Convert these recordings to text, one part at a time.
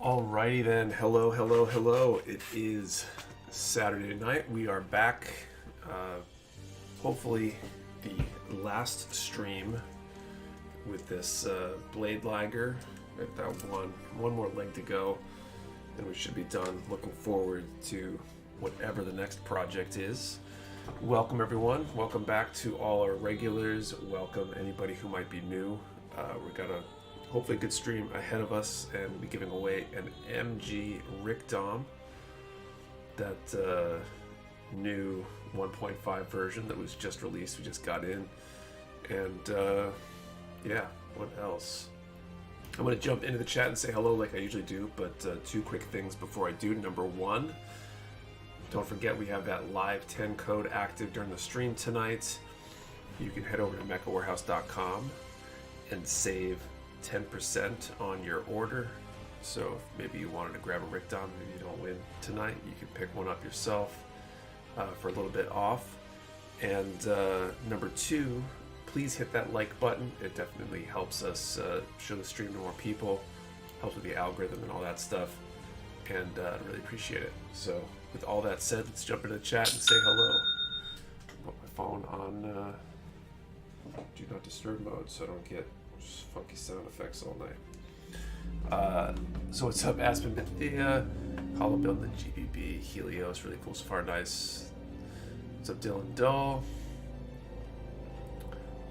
Alrighty then, hello. It is Saturday night. We are back. Hopefully, the last stream with this Blade Liger. We've got one more leg to go, and we should be done. Looking forward to whatever the next project is. Welcome everyone. Welcome back to all our regulars. Welcome anybody who might be new. We got a hopefully a good stream ahead of us, and we'll be giving away an MG Rick Dom, that new 1.5 version that was just released. We just got in, and yeah, what else? I'm going to jump into the chat and say hello like I usually do, but two quick things before I do. Number one, don't forget we have that live 10 code active during the stream tonight. You can head over to mechawarehouse.com and save 10% on your order. So if maybe you wanted to grab a Rick Dom, maybe you don't win tonight, you can pick one up yourself for a little bit off. And number two, please hit that like button. It definitely helps us show the stream to more people, helps with the algorithm and all that stuff, and I really appreciate it. So with all that said, let's jump into the chat and say hello. Put my phone on do not disturb mode so I don't get just funky sound effects all night. So what's up, Aspen Bethia? Hollow building the GBB, Helios, really cool so far, nice. What's up, Dylan Dull?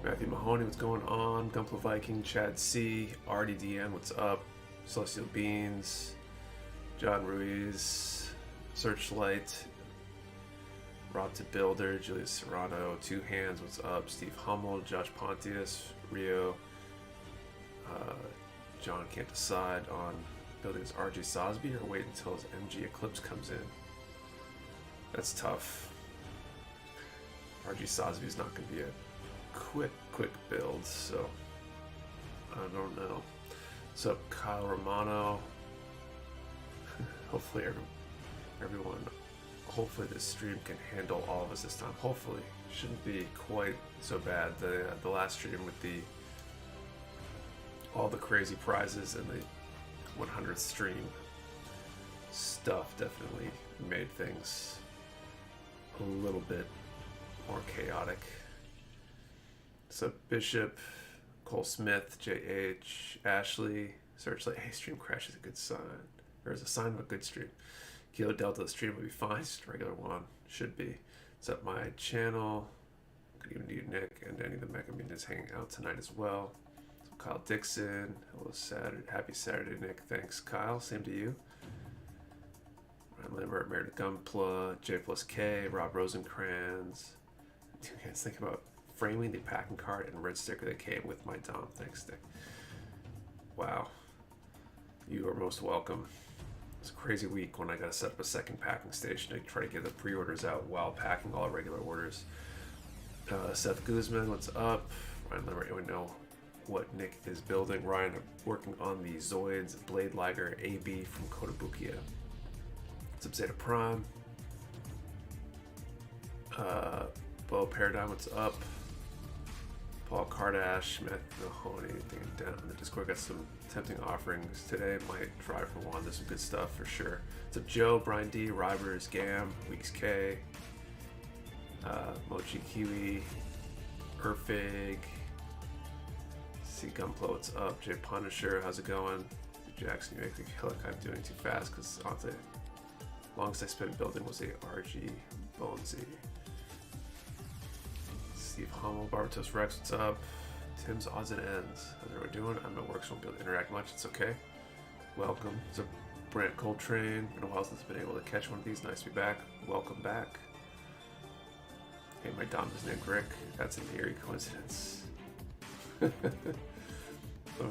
Matthew Mahoney, what's going on? Gumplo Viking, Chad C, RDDN, what's up? Celestial Beans, John Ruiz, Searchlight, Rob to Builder, Julius Serrano, Two Hands, what's up? Steve Hummel, Josh Pontius, Rio, John can't decide on building his RG Sosby or wait until his MG Eclipse comes in. That's tough. RG Sosby is not going to be a quick build, so I don't know. What's up, Kyle Romano? Hopefully everyone, hopefully this stream can handle all of us this time. Hopefully, shouldn't be quite so bad. The last stream with all the crazy prizes and the 100th stream stuff definitely made things a little bit more chaotic. So Bishop, Cole Smith, JH, Ashley, Searchlight. Hey, stream crash is a good sign. Or is a sign of a good stream. Kilo Delta, the stream will be fine. Just a regular one. Should be. It's up my channel. Good evening to you, Nick, and any of the Mecha Minions hanging out tonight as well. So Kyle Dixon. Hello, Saturday. Happy Saturday, Nick. Thanks, Kyle. Same to you. Ryan Lambert, Meredith Gumpla, J plus K, Rob Rosencrantz. You guys think about framing the packing card and red sticker that came with my Dom. Thanks, Nick. Wow. You are most welcome. It's a crazy week when I gotta set up a second packing station to try to get the pre-orders out while packing all our regular orders. Seth Guzman, what's up? Ryan Lambert, anyone know what Nick is building? Ryan, I'm working on the Zoids Blade Liger AB from Kotobukiya. What's up, Zeta Prime? Bo Paradigm, what's up? Paul Kardash, Matt Mahoney, anything down in the Discord. Got some tempting offerings today. Might try for one. There's some good stuff for sure. What's up, Joe, Brian D, Rivers, Gam, Weeks K, Mochi Kiwi, Urfig, C Gunplo, what's up? Jay Punisher, how's it going? Jackson, you make me feel like I'm doing too fast because the longest I spent building was a RG Bonesy. Steve Hummel, Barbatos Rex, what's up? Tim's Odds and Ends. How's everyone doing? I'm at work, so I won't be able to interact much. It's okay. Welcome. So, Brant Coltrane. Been a while since I've been able to catch one of these. Nice to be back. Welcome back. Hey, my Dom is named Rick. That's an eerie coincidence. Love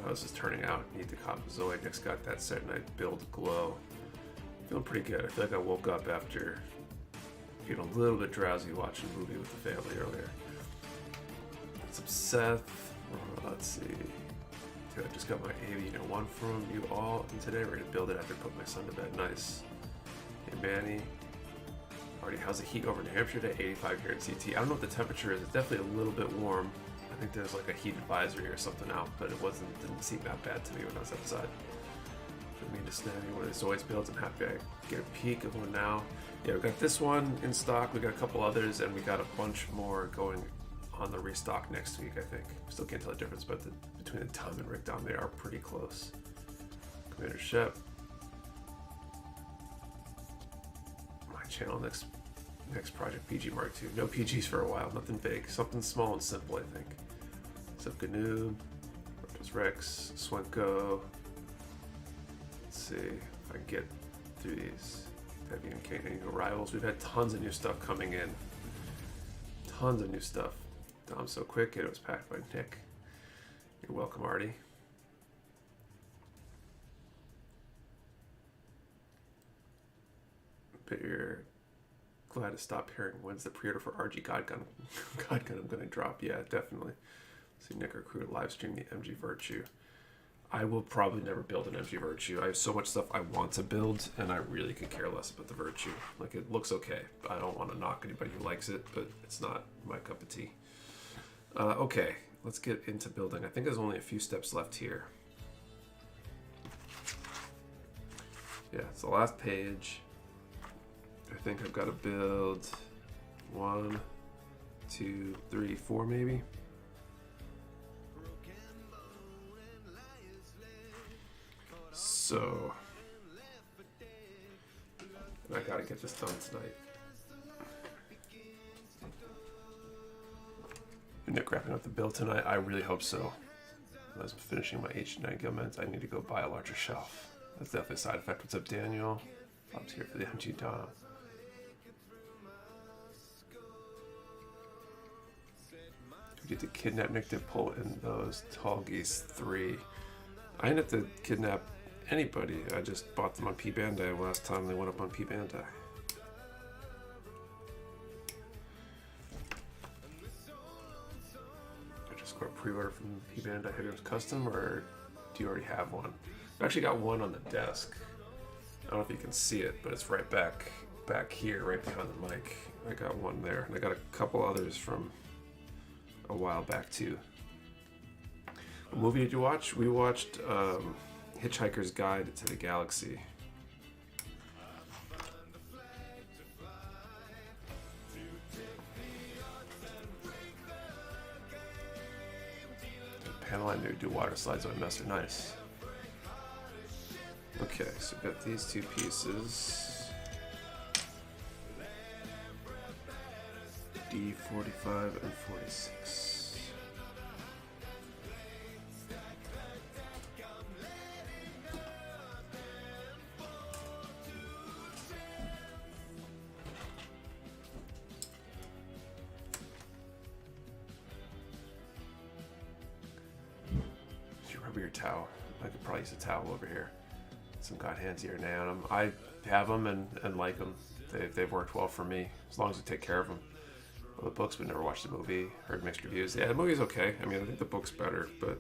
how this is turning out. Need to cop a Zoid. Nick's got that set night build glow. Feeling pretty good. I feel like I woke up after feeling a little bit drowsy watching a movie with the family earlier. What's up, Seth? Let's see. Dude, I just got my AV Unit 1 from you all, and today ready to build it after I put my son to bed. Nice. Hey, Manny. Already, how's the heat over New Hampshire today? 85 here at CT. I don't know what the temperature is. It's definitely a little bit warm. I think there's like a heat advisory or something out, but didn't seem that bad to me when I was outside. For me to snag one of the Zoids builds, I'm happy I get a peek of one now. Yeah, we got this one in stock, we got a couple others, and we got a bunch more going on the restock next week, I think. Still can't tell the difference, but between the Tom and Rick Dom, they are pretty close. Commander Shep. My channel next project, PG Mark II. No PGs for a while, nothing big. Something small and simple, I think. Sup Gnu, Rex, Swenko. Let's see if I can get through these. Heavy and Kaning arrivals. We've had tons of new stuff coming in. Tons of new stuff. Dom's so quick, it was packed by Nick. You're welcome, Artie. But you're glad to stop hearing when's the pre-order for RG Godgun. Godgun I'm gonna drop. Yeah, definitely. See Nick Recruit live stream the MG Virtue. I will probably never build an MG Virtue. I have so much stuff I want to build, and I really could care less about the Virtue. Like, it looks okay. I don't want to knock anybody who likes it, but it's not my cup of tea. Okay, let's get into building. I think there's only a few steps left here. Yeah, it's the last page. I think I've got to build 1, 2, 3, 4 maybe. So, I gotta get this done tonight. Nick wrapping up the build tonight? I really hope so. As I'm finishing my H9 Gilmans, I need to go buy a larger shelf. That's definitely a side effect. What's up, Daniel? Bob's here for the MG Dom. We get to kidnap Nick to pull in those Tall Geese 3. I didn't have to kidnap anybody. I just bought them on P Bandai last time they went up on P Bandai. I just got a pre-order from P Bandai. Have yours custom, or do you already have one? I actually got one on the desk. I don't know if you can see it, but it's right back here, right behind the mic. I got one there, and I got a couple others from a while back too. What movie did you watch? We watched Hitchhiker's Guide to the Galaxy. The panel I knew do water slides on Master. Nice. Okay, so we've got these two pieces. D45 and 46. Your towel. I could probably use a towel over here. Some God hands here now on them. I have them and like them. They've worked well for me as long as I take care of them. Well, the books, we never watched the movie. Heard mixed reviews. Yeah, the movie's okay. I mean, I think the book's better, but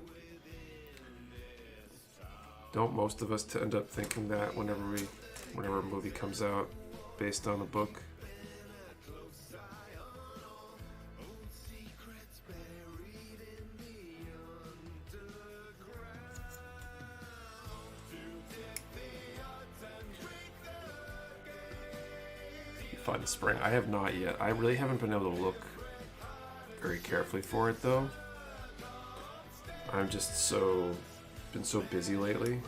don't most of us end up thinking that whenever a movie comes out based on the book? Find the spring. I have not yet. I really haven't been able to look very carefully for it though. I'm just been so busy lately.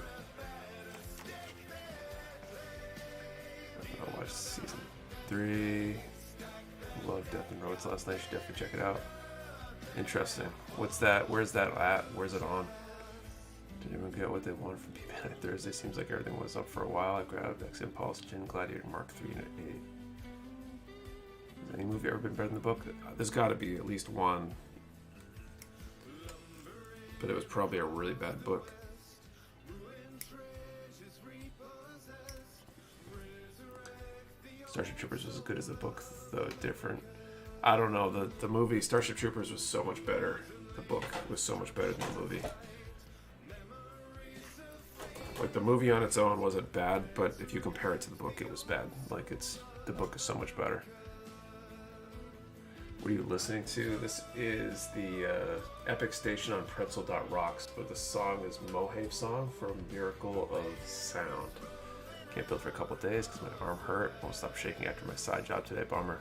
I watched season 3. Loved Death and Roads last night. Should definitely check it out. Interesting. What's that? Where's that at? Where's it on? Did anyone get what they wanted from P-Man Thursday? Seems like everything was up for a while. I grabbed X Impulse, Gin Gladiator, Mark III, and 8. Has any movie ever been better than the book? There's got to be at least one. But it was probably a really bad book. Starship Troopers was as good as the book, though different. I don't know. The movie Starship Troopers was so much better. The book was so much better than the movie. Like, the movie on its own wasn't bad, but if you compare it to the book, it was bad. Like, the book is so much better. What are you listening to? This is the Epic Station on Pretzel.rocks, but the song is Mohave Song from Miracle of Sound. Can't build for a couple days because my arm hurt. Won't stop shaking after my side job today. Bummer.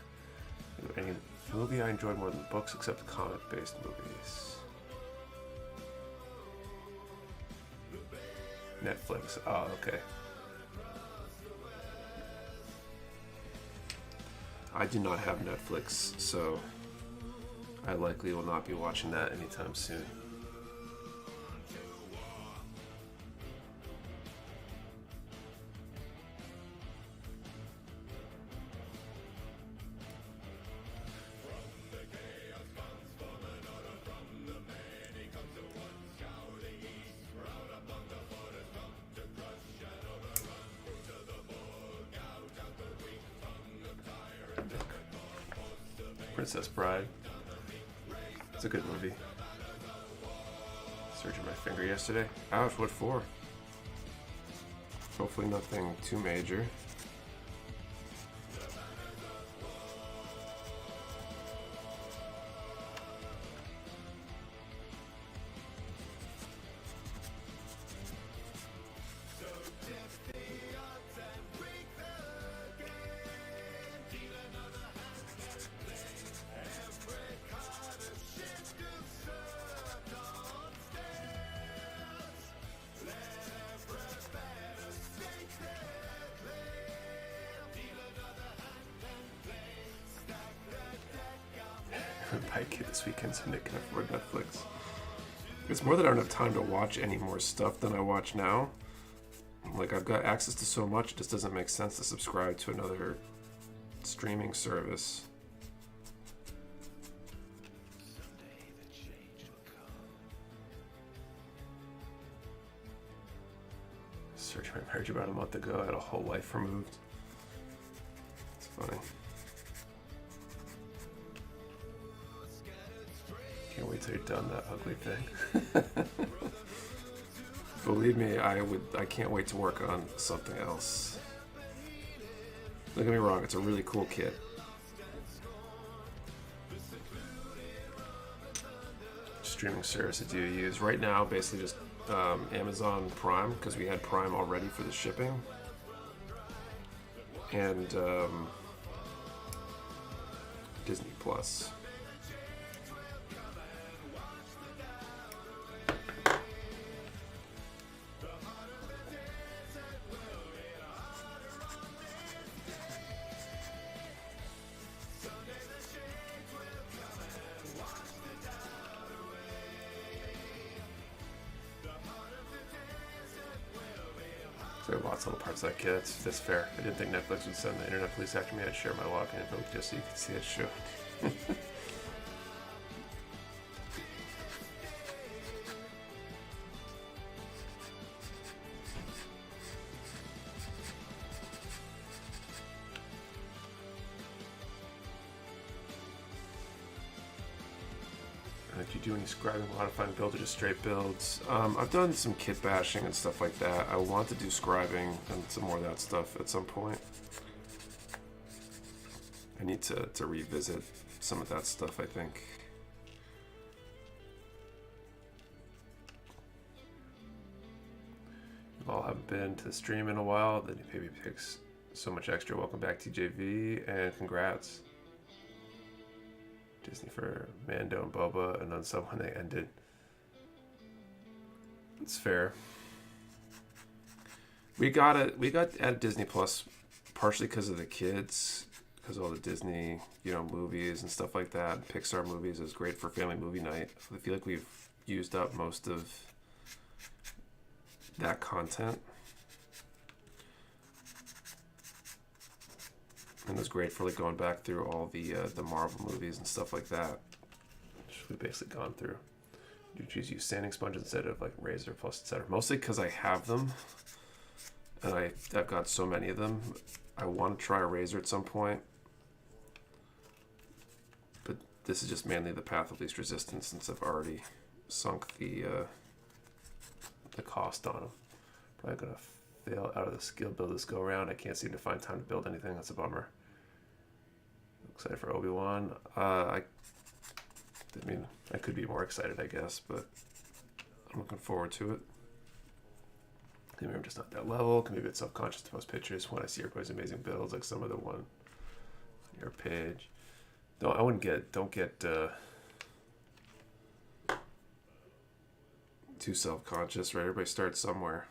Any movie I enjoyed more than books except comic-based movies? Netflix. Oh, okay. I do not have Netflix, so I likely will not be watching that anytime soon. Princess Bride. It's a good movie. Surgery my finger yesterday. Ouch, what for? Hopefully nothing too major. Buy a kid this weekend so Nick can afford Netflix. It's more that I don't have time to watch any more stuff than I watch now. Like, I've got access to so much, it just doesn't make sense to subscribe to another streaming service. Searched my marriage about a month ago. I had a whole life removed. It's funny. Can't wait till you're done that ugly thing. Believe me, I can't wait to work on something else. Don't get me wrong, it's a really cool kit. Streaming service do you use? Right now, basically just Amazon Prime, because we had Prime already for the shipping. And Disney Plus. There are lots of little parts of that kit. That's fair. I didn't think Netflix would send the internet police after me. I'd share my login info just so you could see it show. If you do any scribing, modifying build, or just straight builds, I've done some kit bashing and stuff like that. I want to do scribing and some more of that stuff at some point. I need to revisit some of that stuff, I think. You all haven't been to the stream in a while. The new baby pigs so much extra. Welcome back, TJV, and congrats. Disney for Mando and Boba, and then some when they ended. It's fair. We got at Disney Plus partially because of the kids, because all the Disney, movies and stuff like that. Pixar movies is great for family movie night. I feel like we've used up most of that content. And it was great for like going back through all the Marvel movies and stuff like that, which we've basically gone through. You choose use sanding sponge instead of like razor plus etc. Mostly because I have them, and I've got so many of them. I want to try a razor at some point, but this is just mainly the path of least resistance since I've already sunk the cost on them. Probably gonna fail out of the skill build this go around. I can't seem to find time to build anything. That's a bummer. Excited for Obi-Wan. I mean, I could be more excited, I guess, but I'm looking forward to it. Maybe I'm just not that level. Can be a bit self-conscious to post pictures when I see everybody's amazing builds, like some of the one on your page. Don't get too self-conscious, right? Everybody starts somewhere.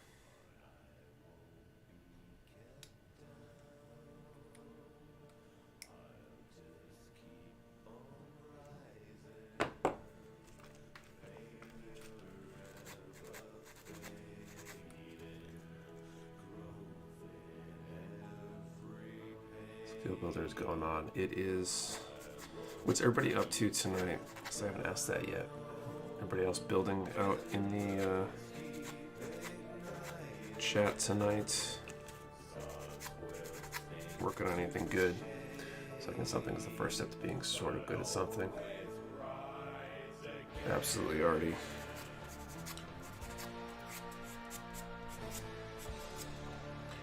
Skill builder is going on. It is. What's everybody up to tonight? Because I haven't asked that yet. Everybody else building out in the chat tonight? Working on anything good? So I think something is the first step to being sort of good at something. Absolutely, already.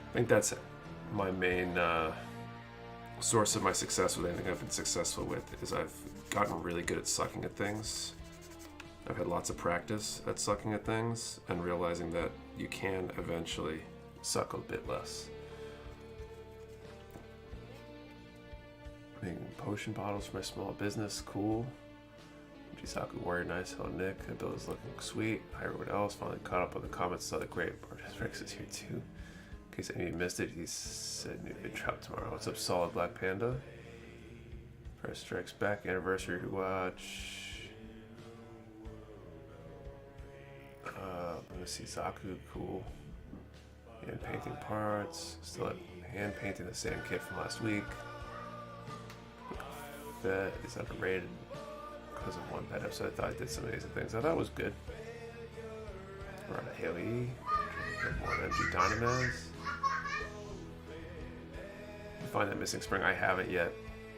I think that's my main source of my success with anything I've been successful with, is I've gotten really good at sucking at things. I've had lots of practice at sucking at things and realizing that you can eventually suck a bit less. Making potion bottles for my small business, cool. Jisaku Warrior, nice. Hello Nick, the build is looking sweet. Hi everyone else, finally caught up on the comments, saw the great Bartis Rex is here too. In case any of you missed it, he said new vid drop tomorrow. What's up, Solid Black Panda? First Strikes Back, anniversary watch. Let me see, Zaku, cool. Hand painting parts. Still hand painting the same kit from last week. That is underrated because of one bad episode. I thought I did some amazing things. I thought it was good. We're on a Haley. More MG Dynamaz. Find that missing spring. I haven't yet.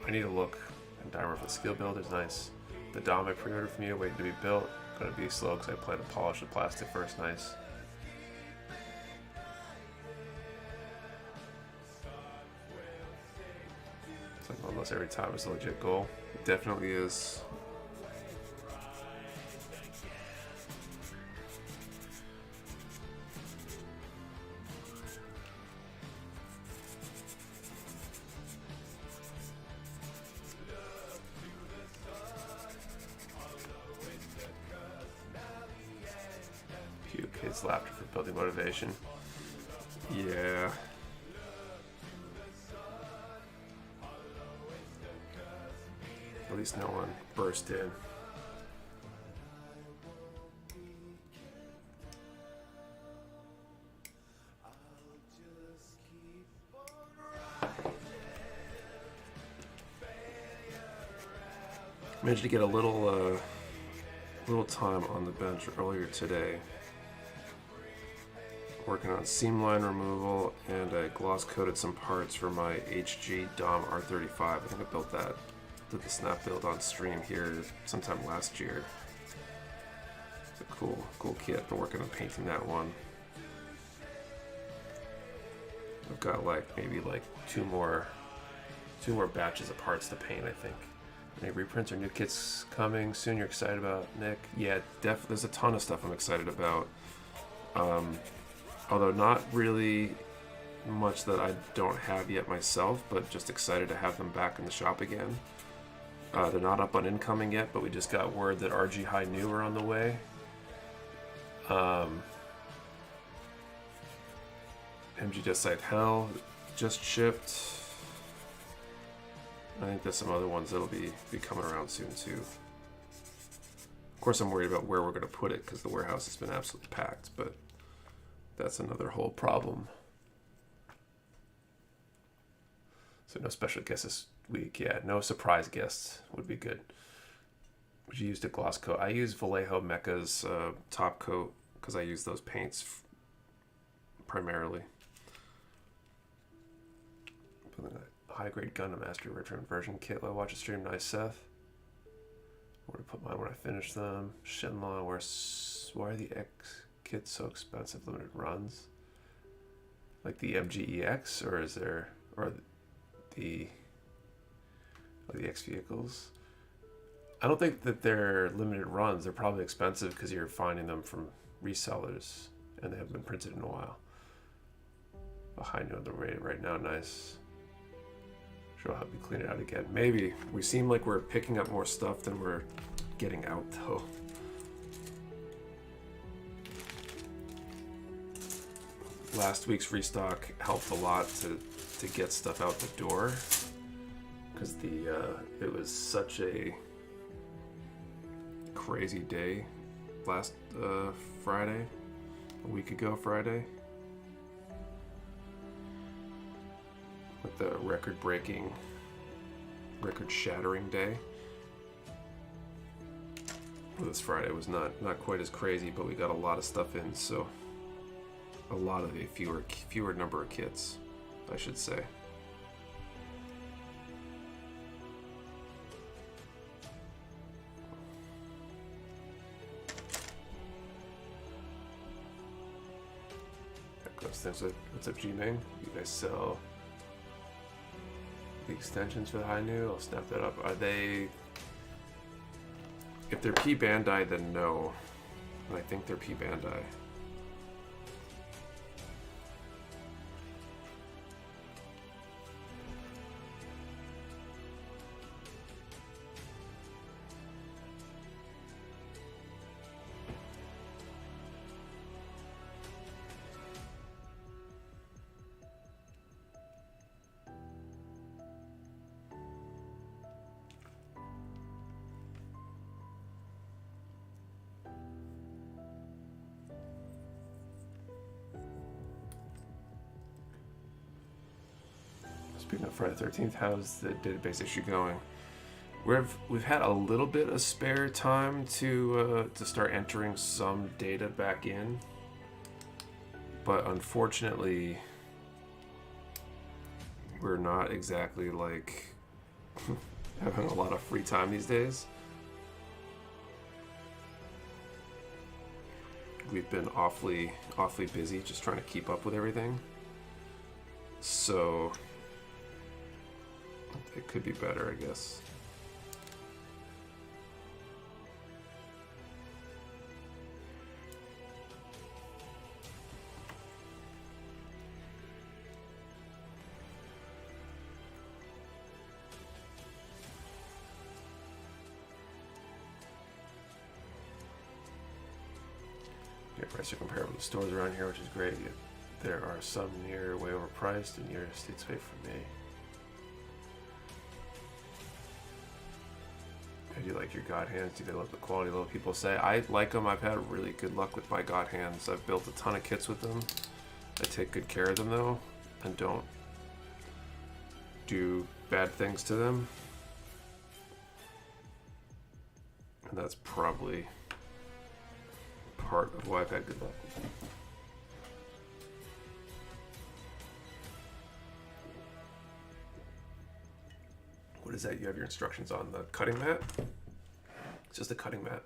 I need to look. And Dimer for the skill build is nice. The Dom I pre-ordered from you, waiting to be built. Gonna be slow because I plan to polish the plastic first. Nice. It's like almost every time it's a legit goal. It definitely is. Kids laughter for building motivation. Yeah. At least no one burst in. Managed to get a little time on the bench earlier today. Working on seam line removal, and I gloss coated some parts for my HG Dom R35. I think I built that, did the snap build on stream here sometime last year. It's a cool kit. Been working on painting that one. I've got maybe two more batches of parts to paint, I think. Any reprints or new kits coming soon you're excited about, Nick? Yeah, there's a ton of stuff I'm excited about. Although not really much that I don't have yet myself, but just excited to have them back in the shop again. They're not up on incoming yet, but we just got word that RG High New are on the way. MG Just Like Hell just shipped. I think there's some other ones that'll be coming around soon too. Of course, I'm worried about where we're going to put it because the warehouse has been absolutely packed, but that's another whole problem. So no special guests this week. Yeah, no surprise guests would be good. Would you use a gloss coat? I use Vallejo Mecha's top coat because I use those paints primarily. High grade Gundam Mastery Return version kit. I watch a stream. Nice, Seth. I'm gonna put mine when I finish them. Shenlong. Why are the X kits so expensive? Limited runs. Like the MGEX, or is there, or the? like the X vehicles. I don't think that they're limited runs. They're probably expensive because you're finding them from resellers and they haven't been printed in a while. A high note the rate right now, nice. Sure, I'll help you clean it out again. Maybe. We seem like we're picking up more stuff than we're getting out, though. Last week's restock helped a lot to get stuff out the door, because it was such a crazy day last Friday, a week ago Friday, with the record-breaking, record-shattering day. Well, this Friday was not quite as crazy, but we got a lot of stuff in, so a lot of a fewer number of kits, I should say. What's up, G-Ming? You guys sell the extensions for the high new? I'll snap that up. Are they... If they're P Bandai, then no. And I think they're P Bandai. Speaking of Friday the 13th, how's the database issue going? We've had a little bit of spare time to start entering some data back in, but unfortunately, we're not exactly like having a lot of free time these days. We've been awfully busy just trying to keep up with everything. So it could be better, I guess. Yeah, prices are comparable to stores around here, which is great. Yet there are some near way overpriced and near states away from me. How do you like your God hands? Do they love the quality? Little people say. I like them. I've had really good luck with my God hands. I've built a ton of kits with them. I take good care of them though, and don't do bad things to them. And that's probably part of why I've had good luck with them. What is that you have your instructions on? The cutting mat? It's just a cutting mat.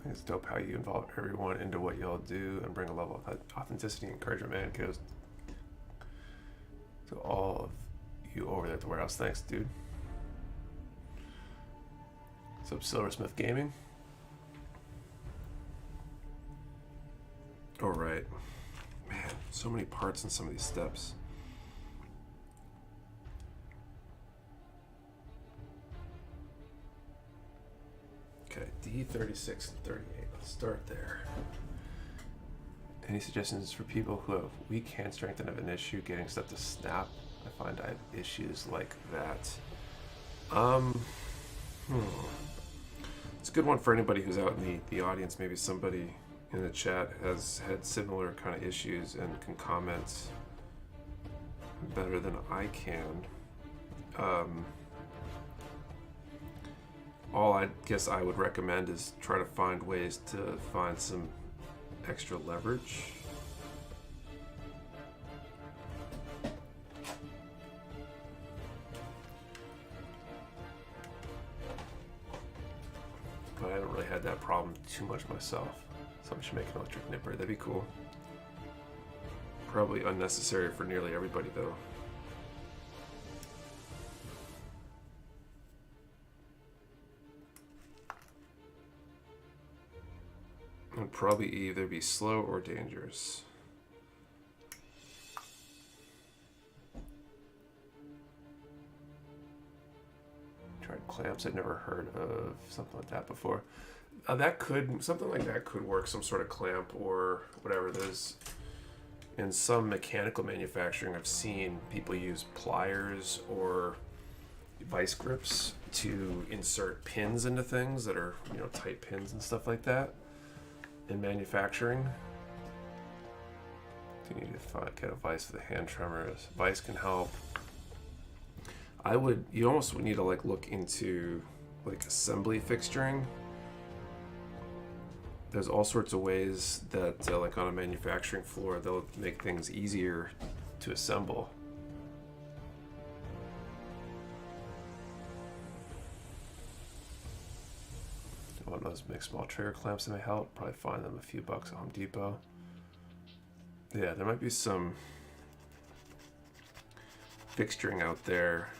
I think it's dope how you involve everyone into what y'all do and bring a level of authenticity and encouragement, man. It goes to all of you over there at the warehouse. Thanks, dude. What's up, Silversmith Gaming? All right, man, so many parts in some of these steps. Okay, D36 and 38, let's start there. Any suggestions for people who have weak hand strength and have an issue getting stuff to snap? I find I have issues like that. It's a good one for anybody who's out in the audience. Maybe somebody in the chat has had similar kind of issues and can comment better than I can. All I guess I would recommend is try to find ways to find some extra leverage. But I haven't really had that problem too much myself. Someone should make an electric nipper. That'd be cool. Probably unnecessary for nearly everybody, though. Would probably either be slow or dangerous. Tried clamps. I'd never heard of something like that before. Something like that could work. Some sort of clamp or whatever. There's in some mechanical manufacturing, I've seen people use pliers or vice grips to insert pins into things that are, you know, tight pins and stuff like that. In manufacturing, you need to get a vise for the hand tremors. Vise can help. You almost would need to like look into like assembly fixturing. There's all sorts of ways that like on a manufacturing floor, they'll make things easier to assemble. One of those mixed small trigger clamps that may help. Probably find them a few bucks at Home Depot. Yeah, there might be some fixturing out there,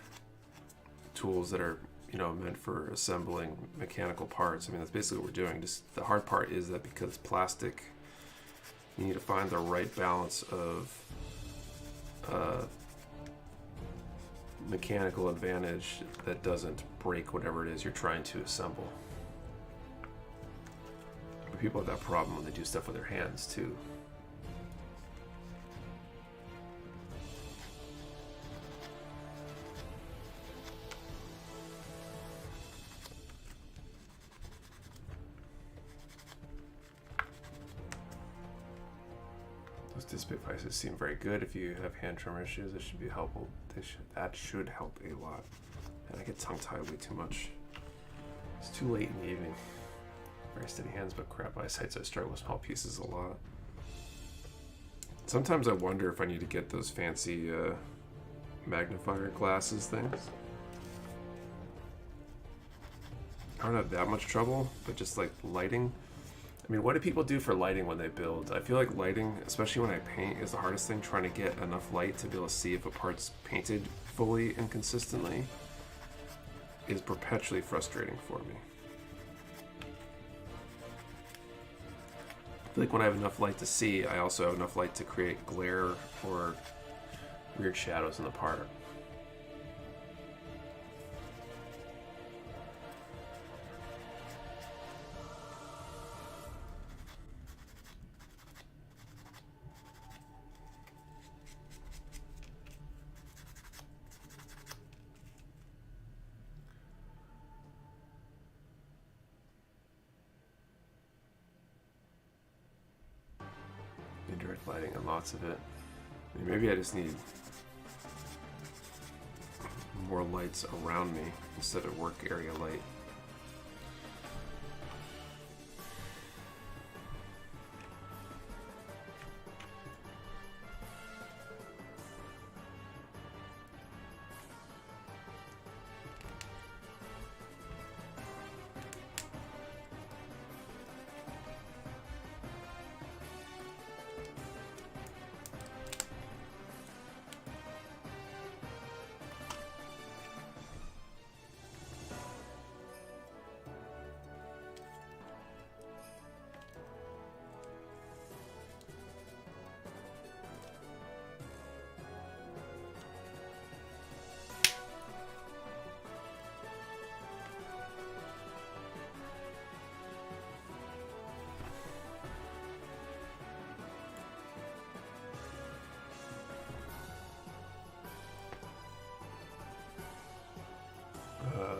tools that are, you know, meant for assembling mechanical parts. I mean, that's basically what we're doing. Just the hard part is that because it's plastic, you need to find the right balance of mechanical advantage that doesn't break whatever it is you're trying to assemble. But people have that problem when they do stuff with their hands too. Those dissipate vices seem very good. If you have hand tremor issues, it should be helpful. That should help a lot. And I get tongue-tied way too much. It's too late in the evening. Very steady hands, but crap eyesight, so I struggle with small pieces a lot. Sometimes I wonder if I need to get those fancy magnifier glasses things. I don't have that much trouble, but just like lighting. I mean, what do people do for lighting when they build? I feel like lighting, especially when I paint, is the hardest thing, trying to get enough light to be able to see if a part's painted fully and consistently is perpetually frustrating for me. I feel like when I have enough light to see, I also have enough light to create glare or weird shadows in the part. Indirect lighting and lots of it. I mean, maybe I just need more lights around me instead of work area light.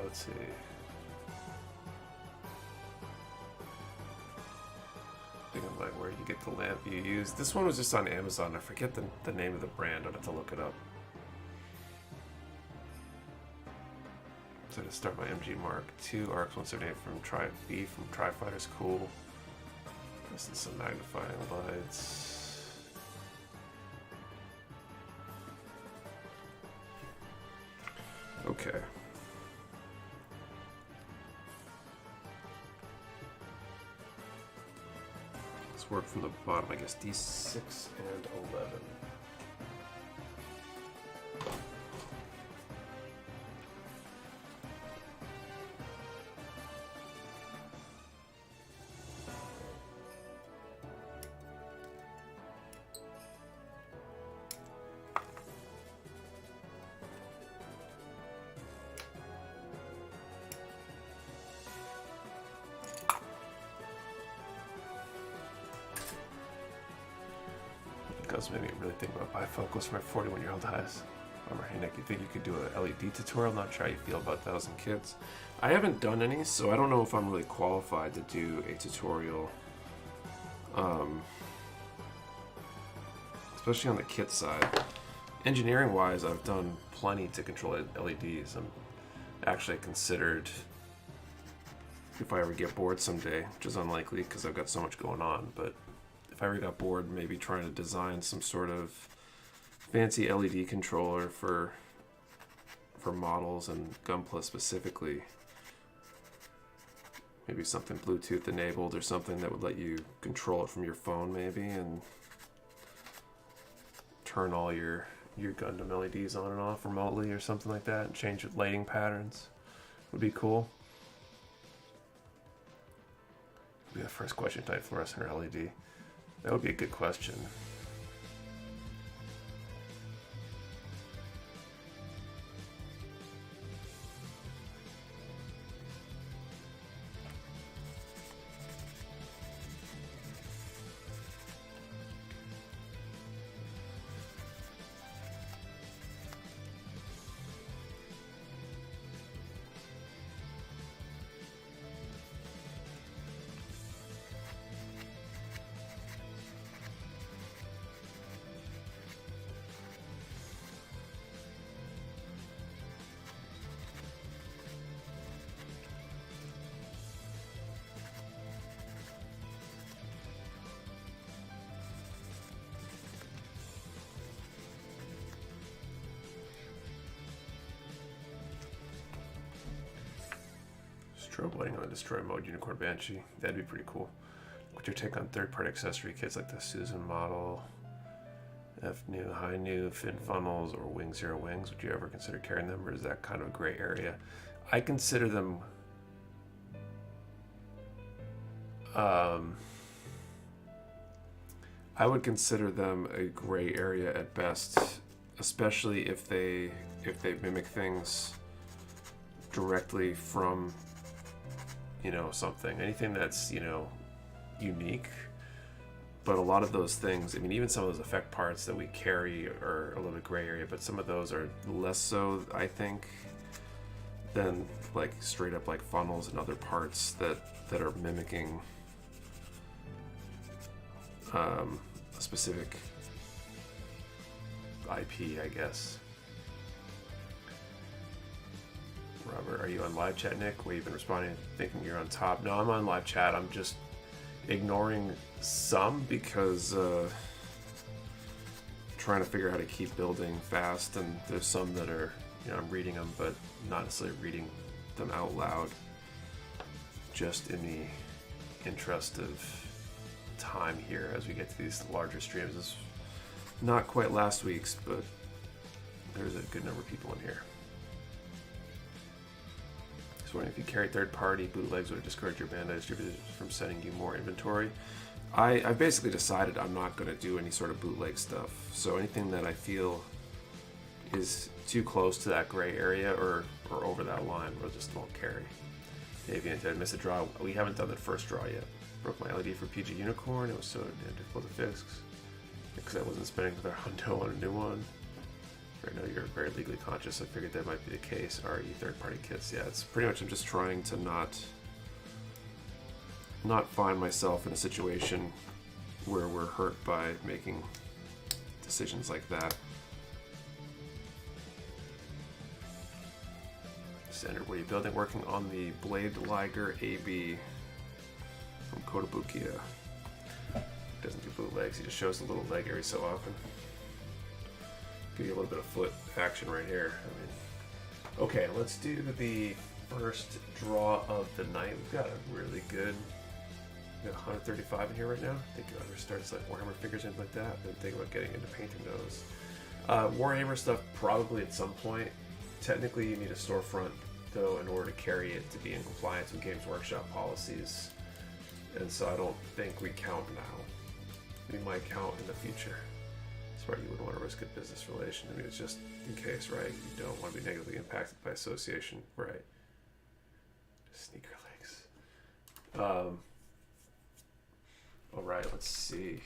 Let's see. Think of like where you get the lamp you use. This one was just on Amazon. I forget the name of the brand. I'd have to look it up. So to start my MG Mark II RX-178 from B from Tri-Fighter's cool. This is some magnifying lights. Okay. Let's work from the bottom, I guess. D6 and 11. Does make me really think about bifocals for my 41-year-old eyes. Hey Nick, you think you could do a LED tutorial? Not sure how you feel about 1,000 kids. I haven't done any, so I don't know if I'm really qualified to do a tutorial. Especially on the kit side. Engineering-wise, I've done plenty to control LEDs. I'm actually considered, if I ever get bored someday, which is unlikely because I've got so much going on, but if I ever got bored, maybe trying to design some sort of fancy LED controller for models and Gunpla specifically. Maybe something Bluetooth enabled or something that would let you control it from your phone maybe and turn all your Gundam LEDs on and off remotely or something like that and change lighting patterns. Would be cool. Would be the first question type fluorescent or LED. That would be a good question. Strobe lighting on the destroy mode Unicorn Banshee. That'd be pretty cool. What's your take on third-party accessory kits like the Susan model, F new, high new, fin funnels, or Wing Zero Wings? Would you ever consider carrying them, or is that kind of a gray area? I consider them I would consider them a gray area at best, especially if they mimic things directly from, you know, something. Anything that's, you know, unique. But a lot of those things, I mean, even some of those effect parts that we carry are a little bit gray area, but some of those are less so, I think, than like straight up like funnels and other parts that are mimicking a specific IP, I guess. Robert, are you on live chat, Nick? Where you've been responding, thinking you're on top? No, I'm on live chat. I'm just ignoring some because trying to figure out how to keep building fast, and there's some that are, you know, I'm reading them, but not necessarily reading them out loud, just in the interest of time here as we get to these larger streams. It's not quite last week's, but there's a good number of people in here. Just wondering if you carry third-party bootlegs, would it discourage your Bandai distributors from sending you more inventory? I've basically decided I'm not going to do any sort of bootleg stuff. So anything that I feel is too close to that gray area or over that line, we'll just won't carry. Avian did miss a draw. We haven't done the first draw yet. Broke my LED for PG Unicorn. It was so difficult to fix because I wasn't spending their hundo on a new one. I know you're very legally conscious. I figured that might be the case. RE third-party kits. Yeah, it's pretty much I'm just trying to not find myself in a situation where we're hurt by making decisions like that. Standard, what are you building? Working on the Blade Liger AB from Kotobukiya. Doesn't do bootlegs, he just shows the little leg every so often. Give you a little bit of foot action right here. I mean, okay, let's do the first draw of the night. We've got a really good We got 135 in here right now. I think other starts like Warhammer figures, anything like that. Then think about getting into painting those. Warhammer stuff probably at some point. Technically, you need a storefront though in order to carry it to be in compliance with Games Workshop policies. And so I don't think we count now. We might count in the future. That's right, you wouldn't want to risk a business relation. I mean, it's just in case, right? You don't want to be negatively impacted by association, right? Sneaker links. All right, let's see.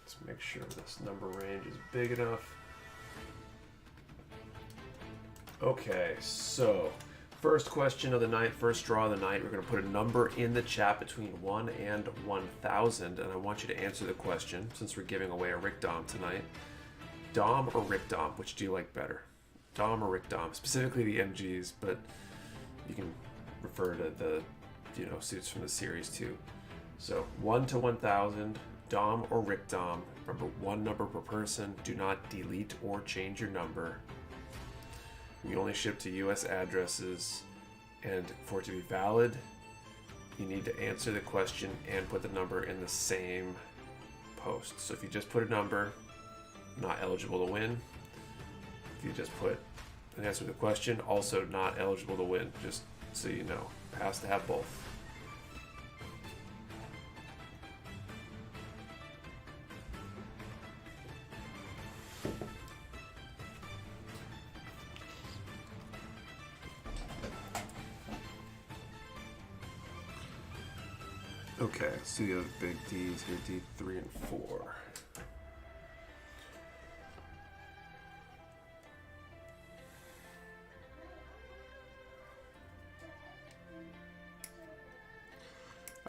Let's make sure this number range is big enough. Okay, so first question of the night, first draw of the night. We're going to put a number in the chat between 1 and 1,000, and I want you to answer the question, since we're giving away a Rick Dom tonight. Dom or Rick Dom, which do you like better? Dom or Rick Dom? Specifically the MGs, but you can refer to the suits from the series too. So 1 to 1,000, Dom or Rick Dom. Remember, one number per person. Do not delete or change your number. We only ship to US addresses, and for it to be valid, you need to answer the question and put the number in the same post. So if you just put a number, not eligible to win. If you just put an answer to the question, also not eligible to win, just so you know. Has to have both. Okay, so you have big D's here, D3 and 4.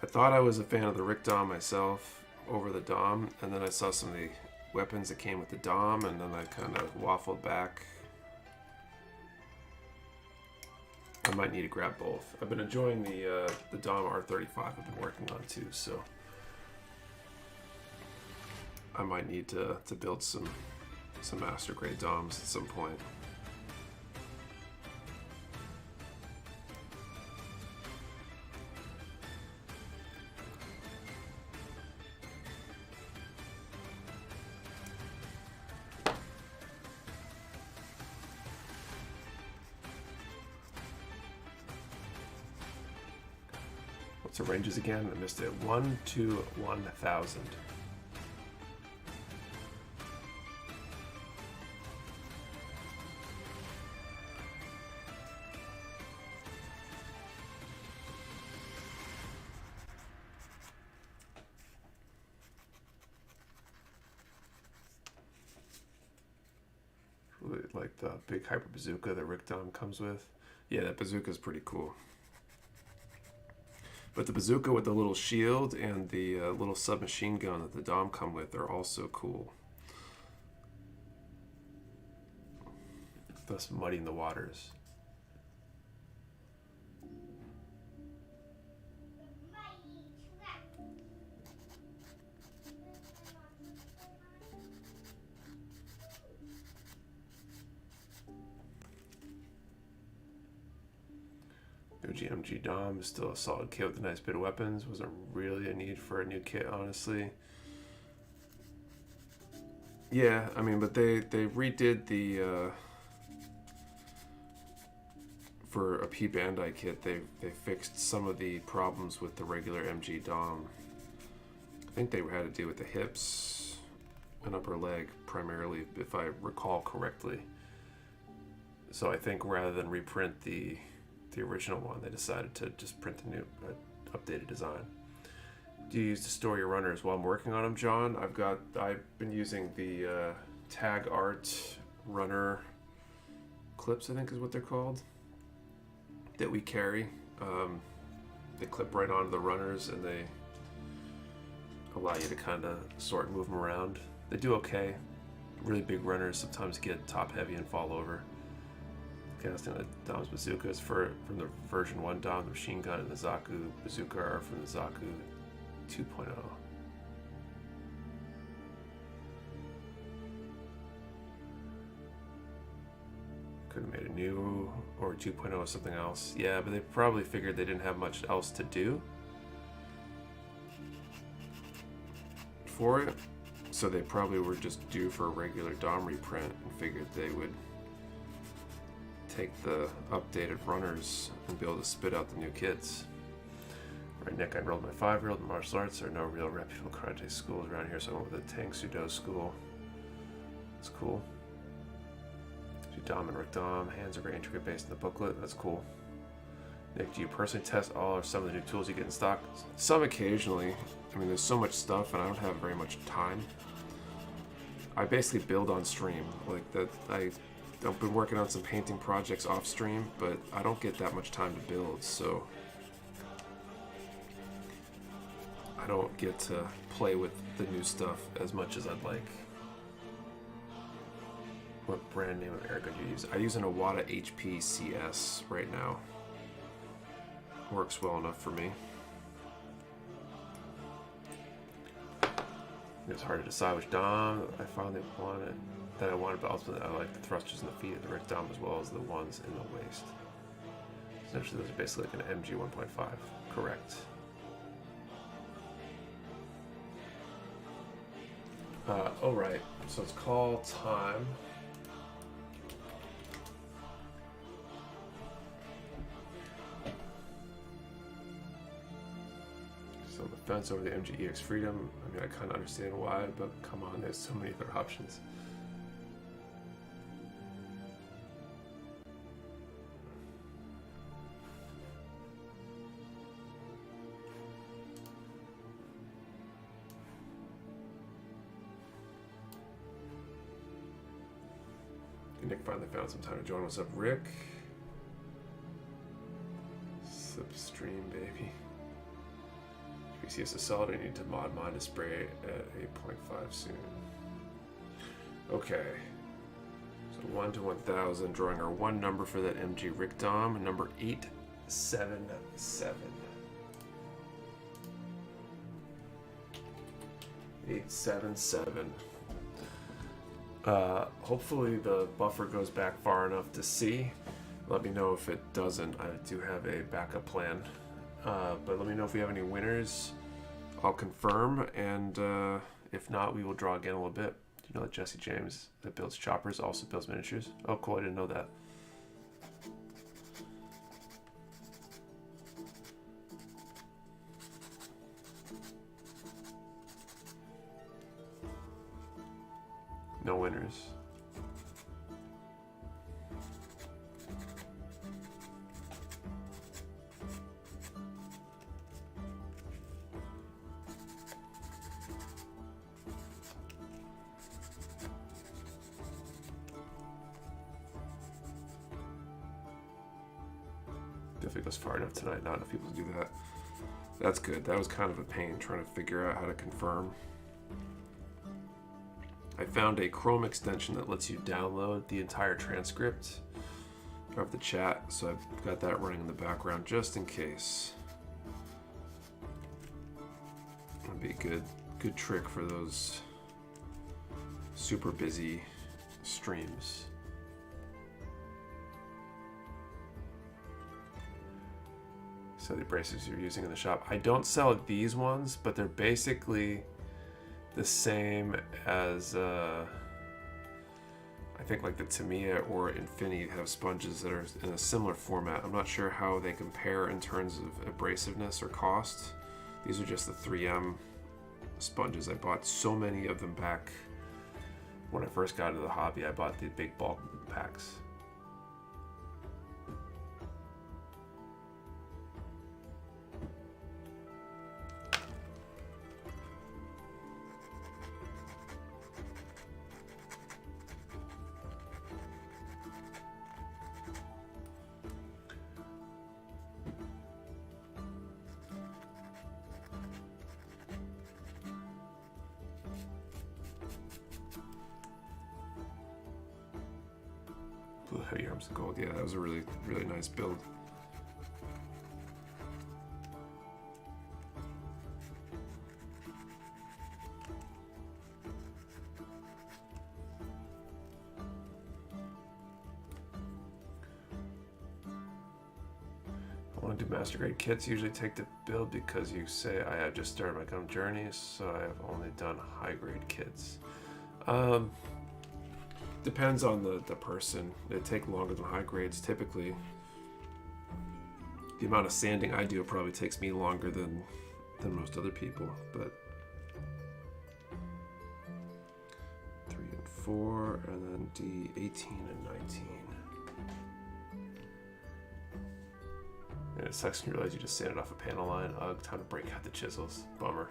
I thought I was a fan of the Rick Dom myself over the Dom, and then I saw some of the weapons that came with the Dom, and then I kind of waffled back. I might need to grab both. I've been enjoying the Dom R35 I've been working on too, so I might need to build some master grade Doms at some point. What's the ranges again? I missed it. 1 to 1,000. Like the big hyper bazooka that Rick Dom comes with. Yeah, that bazooka is pretty cool. But the bazooka with the little shield and the little submachine gun that the Dom come with are also cool. Thus muddying the waters. GMG Dom is still a solid kit with a nice bit of weapons. Wasn't really a need for a new kit, honestly. Yeah, I mean, but they redid the for a P Bandai kit. They fixed some of the problems with the regular MG Dom. I think they had to do with the hips and upper leg primarily, if I recall correctly. So I think rather than reprint the original one, they decided to just print the new updated design. Do you use to store your runners while I'm working on them, John? I've been using the Tag Art runner clips, I think is what they're called, that we carry. They clip right onto the runners and they allow you to kind of sort and move them around. They do okay. Really big runners sometimes get top heavy and fall over. Casting the Dom's bazookas from the version 1 Dom, the machine gun, and the Zaku bazooka are from the Zaku 2.0. Could have made a new or 2.0 something else. Yeah, but they probably figured they didn't have much else to do for it. So they probably were just due for a regular DOM reprint and figured they would take the updated runners and be able to spit out the new kids. Right, Nick, I enrolled my 5-year-old in martial arts. There are no real reputable karate schools around here, so I went with the Tang Sudo school. That's cool. Do Dom and Rick Dom. Hands are very intricate based on the booklet. That's cool. Nick, do you personally test all or some of the new tools you get in stock? Some occasionally. I mean, there's so much stuff and I don't have very much time. I basically build on stream. Like that, I've been working on some painting projects off stream, but I don't get that much time to build, so I don't get to play with the new stuff as much as I'd like. What brand name of airgun do you use? I use an Iwata HP CS right now. Works well enough for me. It was hard to decide which Dom I finally wanted. That I wanted, but ultimately I like the thrusters in the feet of the Rick Dom as well as the ones in the waist. Essentially, those are basically like an MG 1.5. Correct. Oh right, so it's call time. So the fence over the MG EX Freedom. I mean, I kind of understand why, but come on, there's so many other options. Nick finally found some time to join. What's up, Rick? Substream, baby. If you see us a solid, I need to mod mine to spray at 8.5 soon. Okay. So 1 to 1,000, drawing our one number for that MG Rick Dom, number 877. 877. Hopefully the buffer goes back far enough to see. Let me know if it doesn't. I do have a backup plan. But let me know if we have any winners. I'll confirm, and if not, we will draw again a little bit. Do you know that Jesse James, that builds choppers, also builds miniatures? Oh, cool, I didn't know that. No winners. Definitely goes far enough tonight. Not enough people do that. That's good. That was kind of a pain trying to figure out how to confirm. I found a Chrome extension that lets you download the entire transcript of the chat, so I've got that running in the background just in case. That'd be a good trick for those super busy streams. So the abrasives you're using in the shop. I don't sell these ones, but they're basically the same as I think like the Tamiya or Infinity have sponges that are in a similar format. I'm not sure how they compare in terms of abrasiveness or cost. These are just the 3M sponges. I bought so many of them back when I first got into the hobby. I bought the big bulk packs. Heavy arms of gold. Yeah, that was a really nice build. I want to do master grade kits. Usually take the build because you say I have just started my gun journey, so I have only done high grade kits. Depends on the person. They take longer than high grades typically. The amount of sanding I do probably takes me longer than most other people, but 3 and 4, and then D 18 and 19. And it sucks when you realize you just sanded off a panel line. Ugh, time to break out the chisels. Bummer.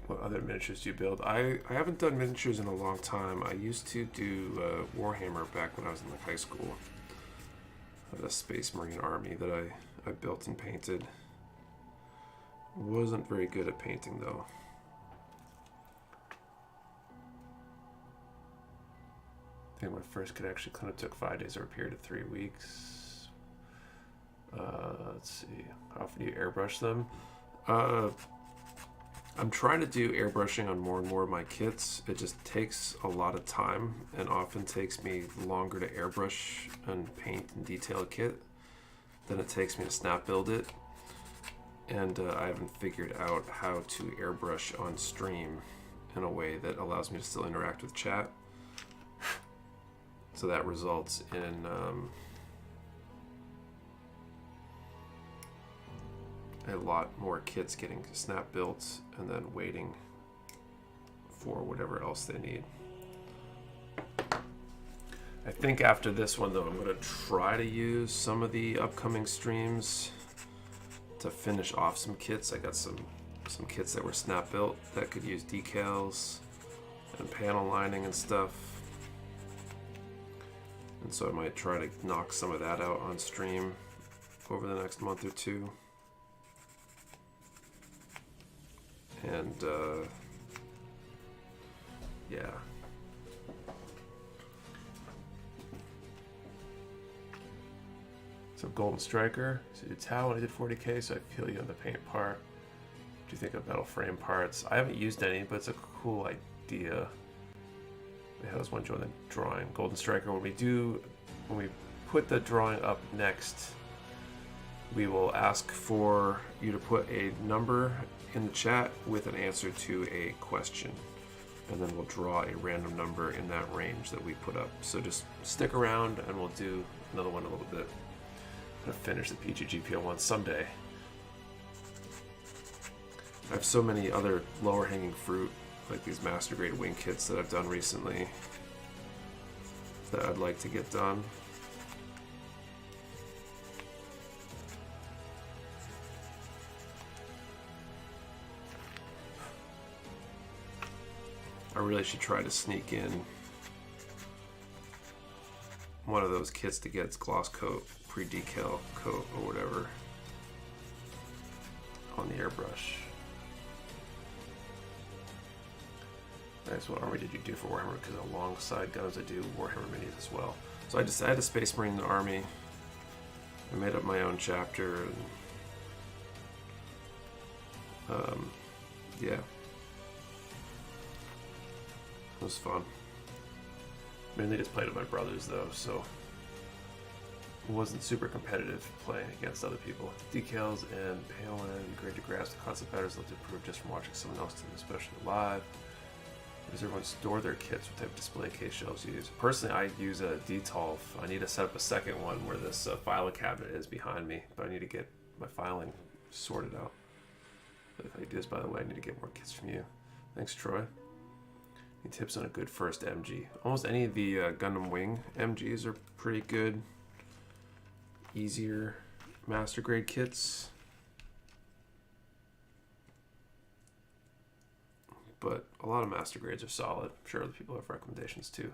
What other miniatures do you build? I haven't done miniatures in a long time. I used to do Warhammer back when I was in like high school. I had a Space Marine army that I built and painted. Wasn't very good at painting though. I think my first kit actually cleanup took 5 days or a period of 3 weeks. Let's see. How often do you airbrush them? I'm trying to do airbrushing on more and more of my kits. It just takes a lot of time and often takes me longer to airbrush and paint and detail a kit than it takes me to snap build it. And I haven't figured out how to airbrush on stream in a way that allows me to still interact with chat. So that results in a lot more kits getting snap built and then waiting for whatever else they need. I think after this one though, I'm going to try to use some of the upcoming streams to finish off some kits. I got some kits that were snap built that could use decals and panel lining and stuff. And so I might try to knock some of that out on stream over the next month or two. And yeah. So Golden Striker, so it's how when I did 40K, so I feel you on the paint part. What do you think of metal frame parts? I haven't used any, but it's a cool idea. How does one join the drawing? Golden Striker, when we put the drawing up next, we will ask for you to put a number in the chat with an answer to a question, and then we'll draw a random number in that range that we put up. So just stick around and we'll do another one in a little bit. I'm gonna finish the PGGPO one someday. I have so many other lower hanging fruit, like these master grade wing kits that I've done recently that I'd like to get done. I really should try to sneak in one of those kits to get its gloss coat, pre-decal coat or whatever on the airbrush. Nice. What army did you do for Warhammer? Because alongside guns I do Warhammer minis as well. So I had a Space Marine army. I made up my own chapter and yeah. It was fun. Mainly just played with my brothers though, so it wasn't super competitive playing against other people. Decals and pale and great to grasp the concept better, love to improve just from watching someone else do it, especially live. Does everyone store their kits? What type of display case shelves you use? Personally, I use a DTOLF. I need to set up a second one where this filing cabinet is behind me, but I need to get my filing sorted out. But if I do this, by the way, I need to get more kits from you. Thanks, Troy. Any tips on a good first MG? Almost any of the Gundam Wing MGs are pretty good. Easier master grade kits. But a lot of master grades are solid. I'm sure other people have recommendations too.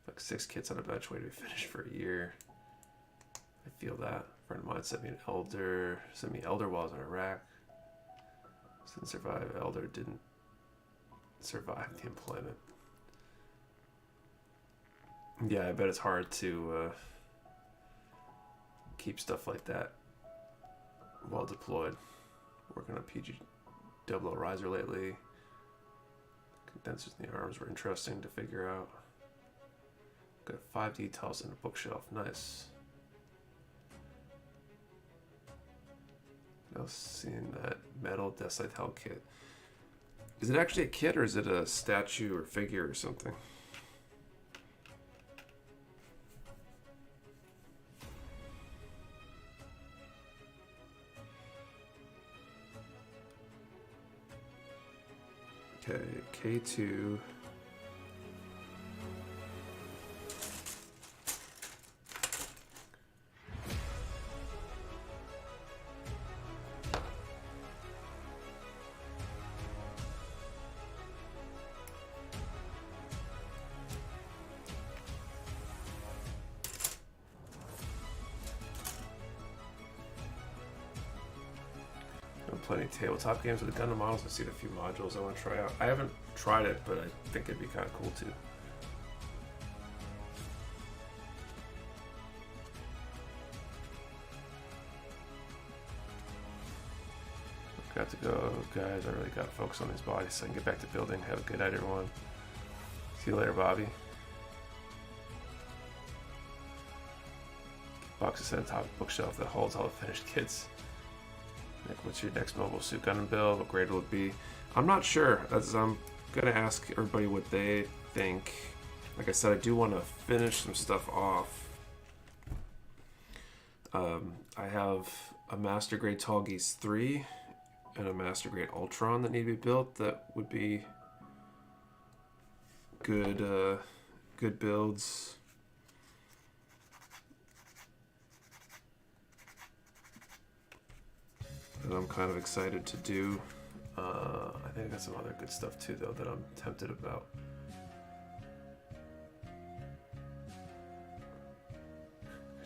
Like 6 kits on a bench, way to be finished for a year. I feel that. A friend of mine sent me Elder while I was in Iraq. Didn't survive. Elder didn't survive the employment. Yeah, I bet it's hard to keep stuff like that well deployed. Working on PG-00 riser lately. Condensers in the arms were interesting to figure out. Got 5 details in a bookshelf. Nice. Now seeing that metal Decital kit. Is it actually a kit or is it a statue or figure or something? Okay, K2. Plenty of tabletop games with the Gundam models. I've seen a few modules I want to try out. I haven't tried it, but I think it'd be kind of cool too. Got to go, guys. I really got to focus on these bodies so I can get back to building. Have a good night, everyone. See you later, Bobby. Box is on top of the bookshelf that holds all the finished kits. Nick, what's your next Mobile Suit Gundam build? What grade will it be? I'm not sure. I'm gonna ask everybody what they think. Like I said, I do want to finish some stuff off. I have a Master Grade Tall Geese 3 and a Master Grade Ultron that need to be built. That would be good, good builds. That I'm kind of excited to do. I think I got some other good stuff too, though, that I'm tempted about.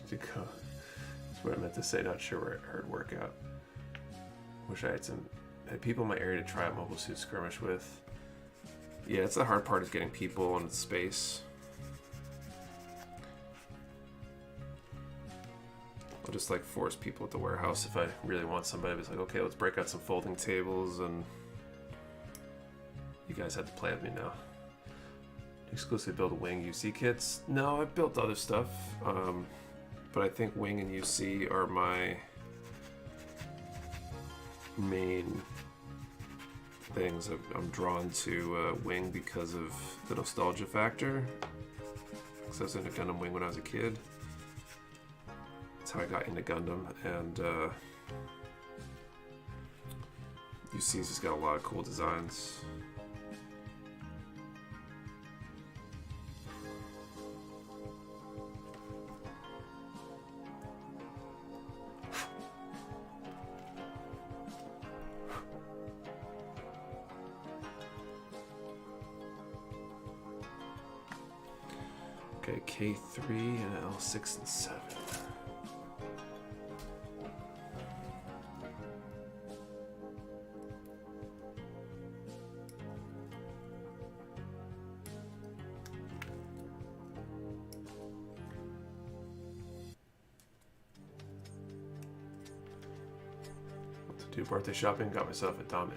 That's what I meant to say. Not sure where it heard workout. Wish I had people in my area to try out Mobile Suit Skirmish with. Yeah, it's the hard part is getting people in space. I'll just like force people at the warehouse if I really want somebody. It's like, okay, let's break out some folding tables and you guys have to play with me now. Exclusively build Wing UC kits? No, I've built other stuff, but I think Wing and UC are my main things. I'm drawn to Wing because of the nostalgia factor. Because I was into Gundam Wing when I was a kid. That's how I got into Gundam, and UC's just got a lot of cool designs. Okay, K3 and L6 and 7. Do birthday shopping, got myself a Dom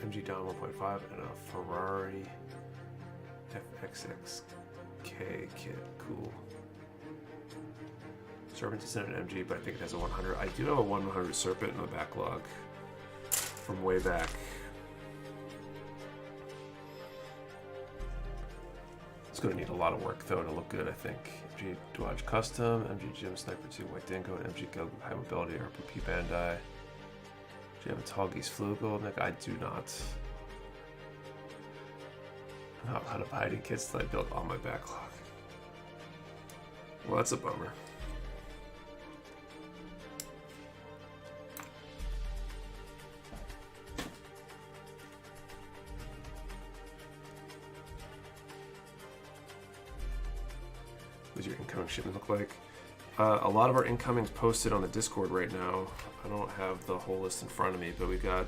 MG Dom 1.5 and a Ferrari FXXK kit, cool. Serpent is in an MG, but I think it has a 100. I do have a 100 Serpent in the backlog from way back. It's going to need a lot of work, though, to look good, I think. MG Dodge Custom, MG Gym Sniper 2 White Dingo, and MG Go High Mobility RPP Bandai. Do you have a Tall Geese Flugel, Nick? I do not. I'm not out of hiding kits that I built on my backlog. Well, that's a bummer. What does your incoming shipment look like? A lot of our incoming's posted on the Discord right now. I don't have the whole list in front of me, but we got,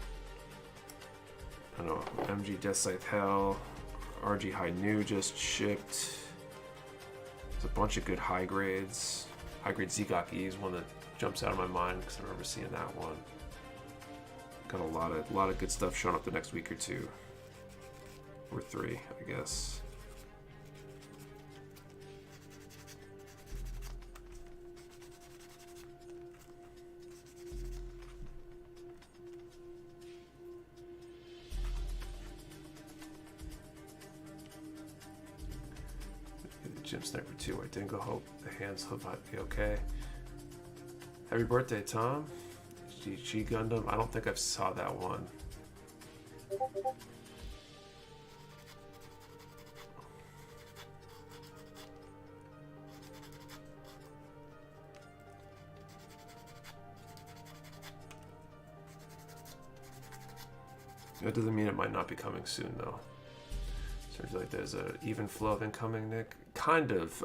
I don't know, MG Death Scythe Hell, RG High New just shipped. There's a bunch of good high grades. High grade Zegaki is one that jumps out of my mind because I remember seeing that one. Got a lot of good stuff showing up the next week or two, or 3, I guess. Gym Sniper 2 White Dingo, hope the hands might be okay. Happy birthday, Tom. GG Gundam. I don't think I saw that one. That doesn't mean it might not be coming soon, though. Seems like there's an even flow of incoming, Nick. Kind of.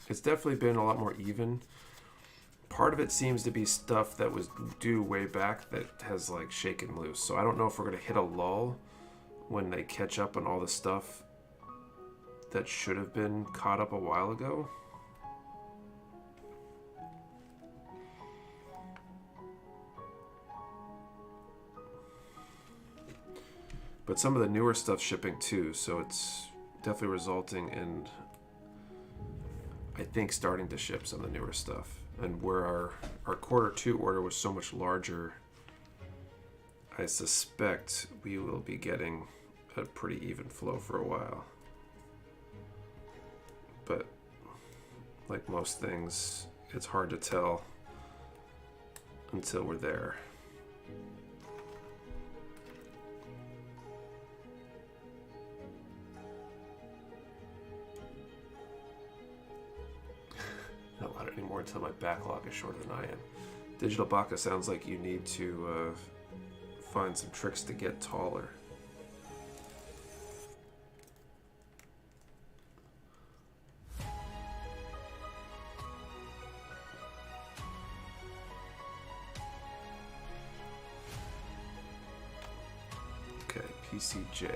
It's definitely been a lot more even. Part of it seems to be stuff that was due way back that has like shaken loose. So I don't know if we're going to hit a lull when they catch up on all the stuff that should have been caught up a while ago. But some of the newer stuff's shipping too, so it's definitely resulting in, I think, starting to ship some of the newer stuff. And where our Q2 order was so much larger, I suspect we will be getting a pretty even flow for a while. But like most things, it's hard to tell until we're there. Not allowed anymore until my backlog is shorter than I am. Digital Baka sounds like you need to find some tricks to get taller. Okay, PCJ.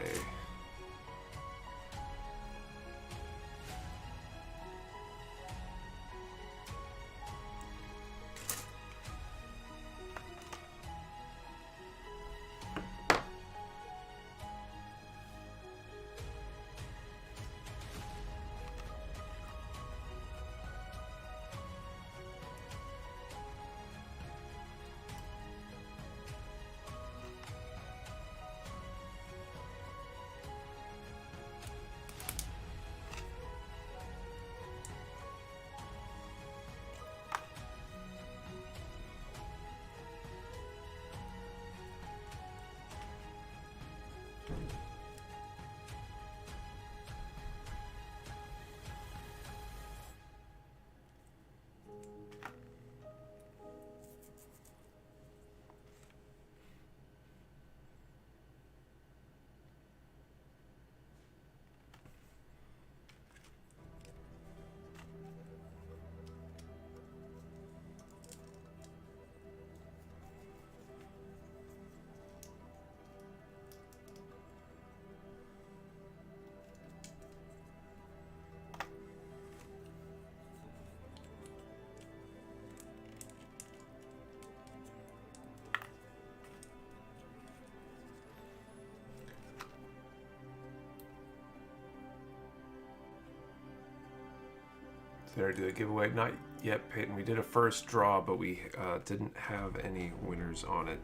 Did I do a giveaway? Not yet, Peyton. We did a first draw, but we didn't have any winners on it.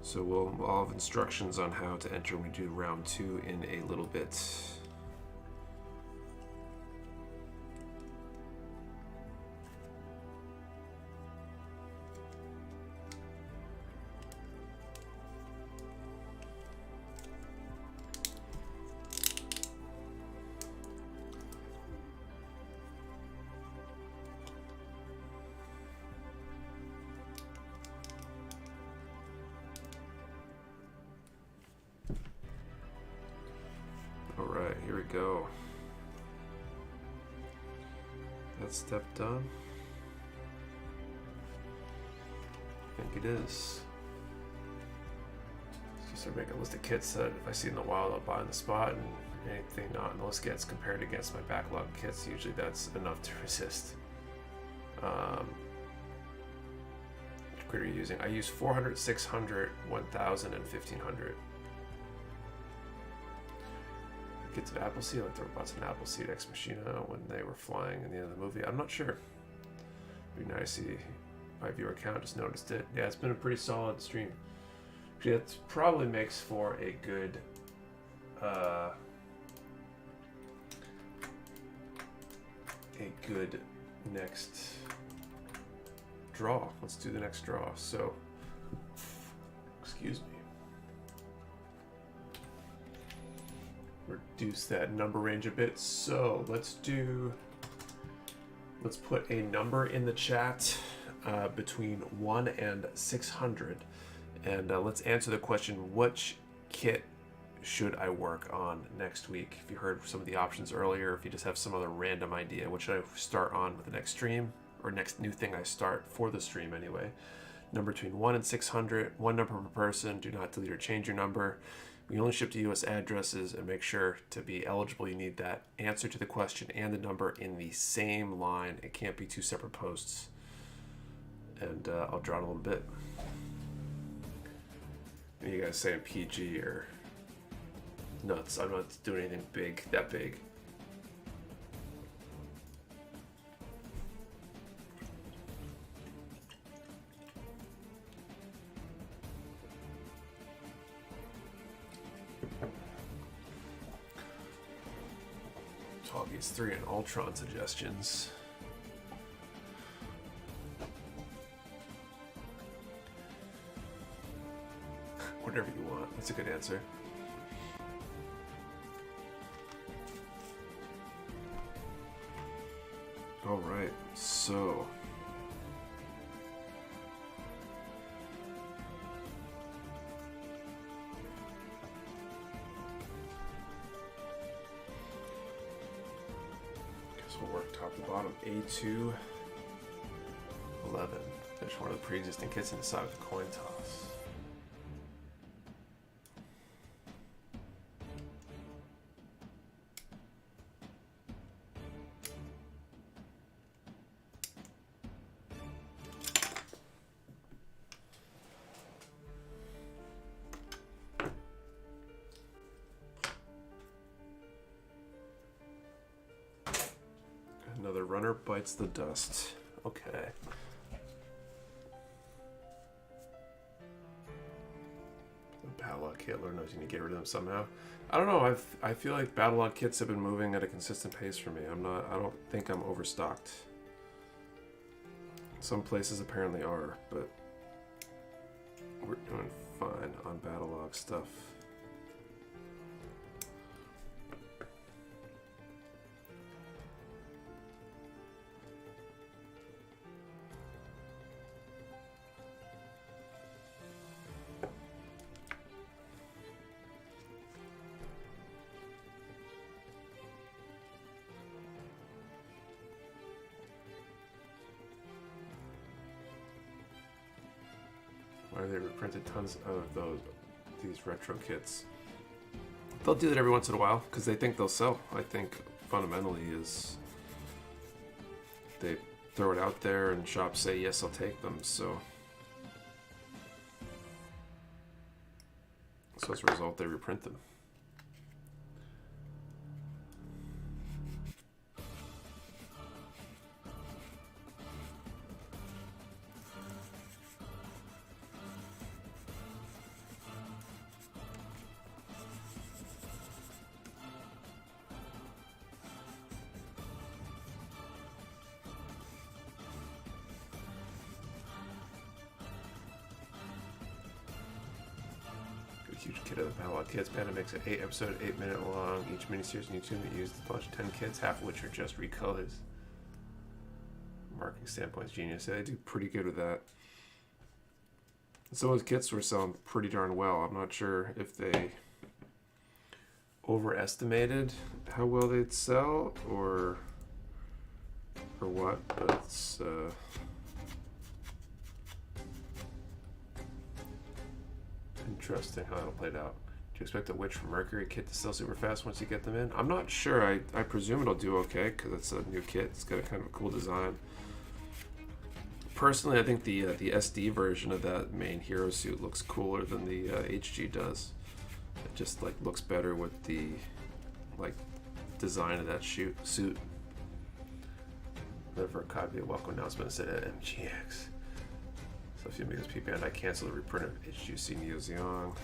So we'll have instructions on how to enter when we do round 2 in a little bit. Alright, here we go. That step done? I think it is. Just start making a list of kits that if I see in the wild I'll buy on the spot, and anything not on the list gets compared against my backlog kits. Usually that's enough to resist. Which grid are you using? I use 400, 600, 1000, and 1500. Kids of Appleseed, like the robots in Appleseed Ex Machina when they were flying in the end of the movie. I'm not sure. It'd be nice to see my viewer count, just noticed it. Yeah, it's been a pretty solid stream. Actually, that probably makes for a good next draw. Let's do the next draw. So, excuse me. Reduce that number range a bit. So let's put a number in the chat between 1 and 600, and let's answer the question, which kit should I work on next week? If you heard some of the options earlier, if you just have some other random idea, what should I start on with the next stream, or next new thing I start for the stream anyway. Number between 1 and 600, one number per person. Do not delete or change your number. We only ship to US addresses, and make sure to be eligible. You need that answer to the question and the number in the same line. It can't be 2 separate posts. And I'll draw it a little bit. And you guys saying PG or nuts. I'm not doing anything big, that big. Toggy's 3 and Ultron suggestions. Whatever you want. That's a good answer. All right, so we'll work top to bottom. A2, 11. Finish one of the pre-existing kits and decide with the coin toss. Another runner bites the dust. Okay. The Battlelog Hitler knows you need to get rid of them somehow. I don't know. I feel like Battlelog kits have been moving at a consistent pace for me. I don't think I'm overstocked. Some places apparently are, but we're doing fine on Battlelog stuff. Why they reprinted tons of these retro kits? They'll do that every once in a while because they think they'll sell. I think fundamentally is they throw it out there and shops say yes, I'll take them. So as a result, they reprint them. huge kit of the Padawan kits. Panda makes an 8-episode, 8-minute long. Each miniseries on YouTube that used a bunch of 10 kits, half of which are just recolors. Marketing standpoint's genius. Yeah, they do pretty good with that. Some of those kits were selling pretty darn well. I'm not sure if they overestimated how well they'd sell or what, but it's interesting how that'll play out. Do you expect the Witch from Mercury kit to sell super fast once you get them in? I'm not sure. I presume it'll do okay because it's a new kit. It's got a kind of a cool design. Personally, I think the SD version of that main hero suit looks cooler than the HG does. It just like looks better with the like design of that suit. The Verkabi welcome announcement said at MGX. So if you make this P band, I cancel the reprint of HGC Neo Zeong.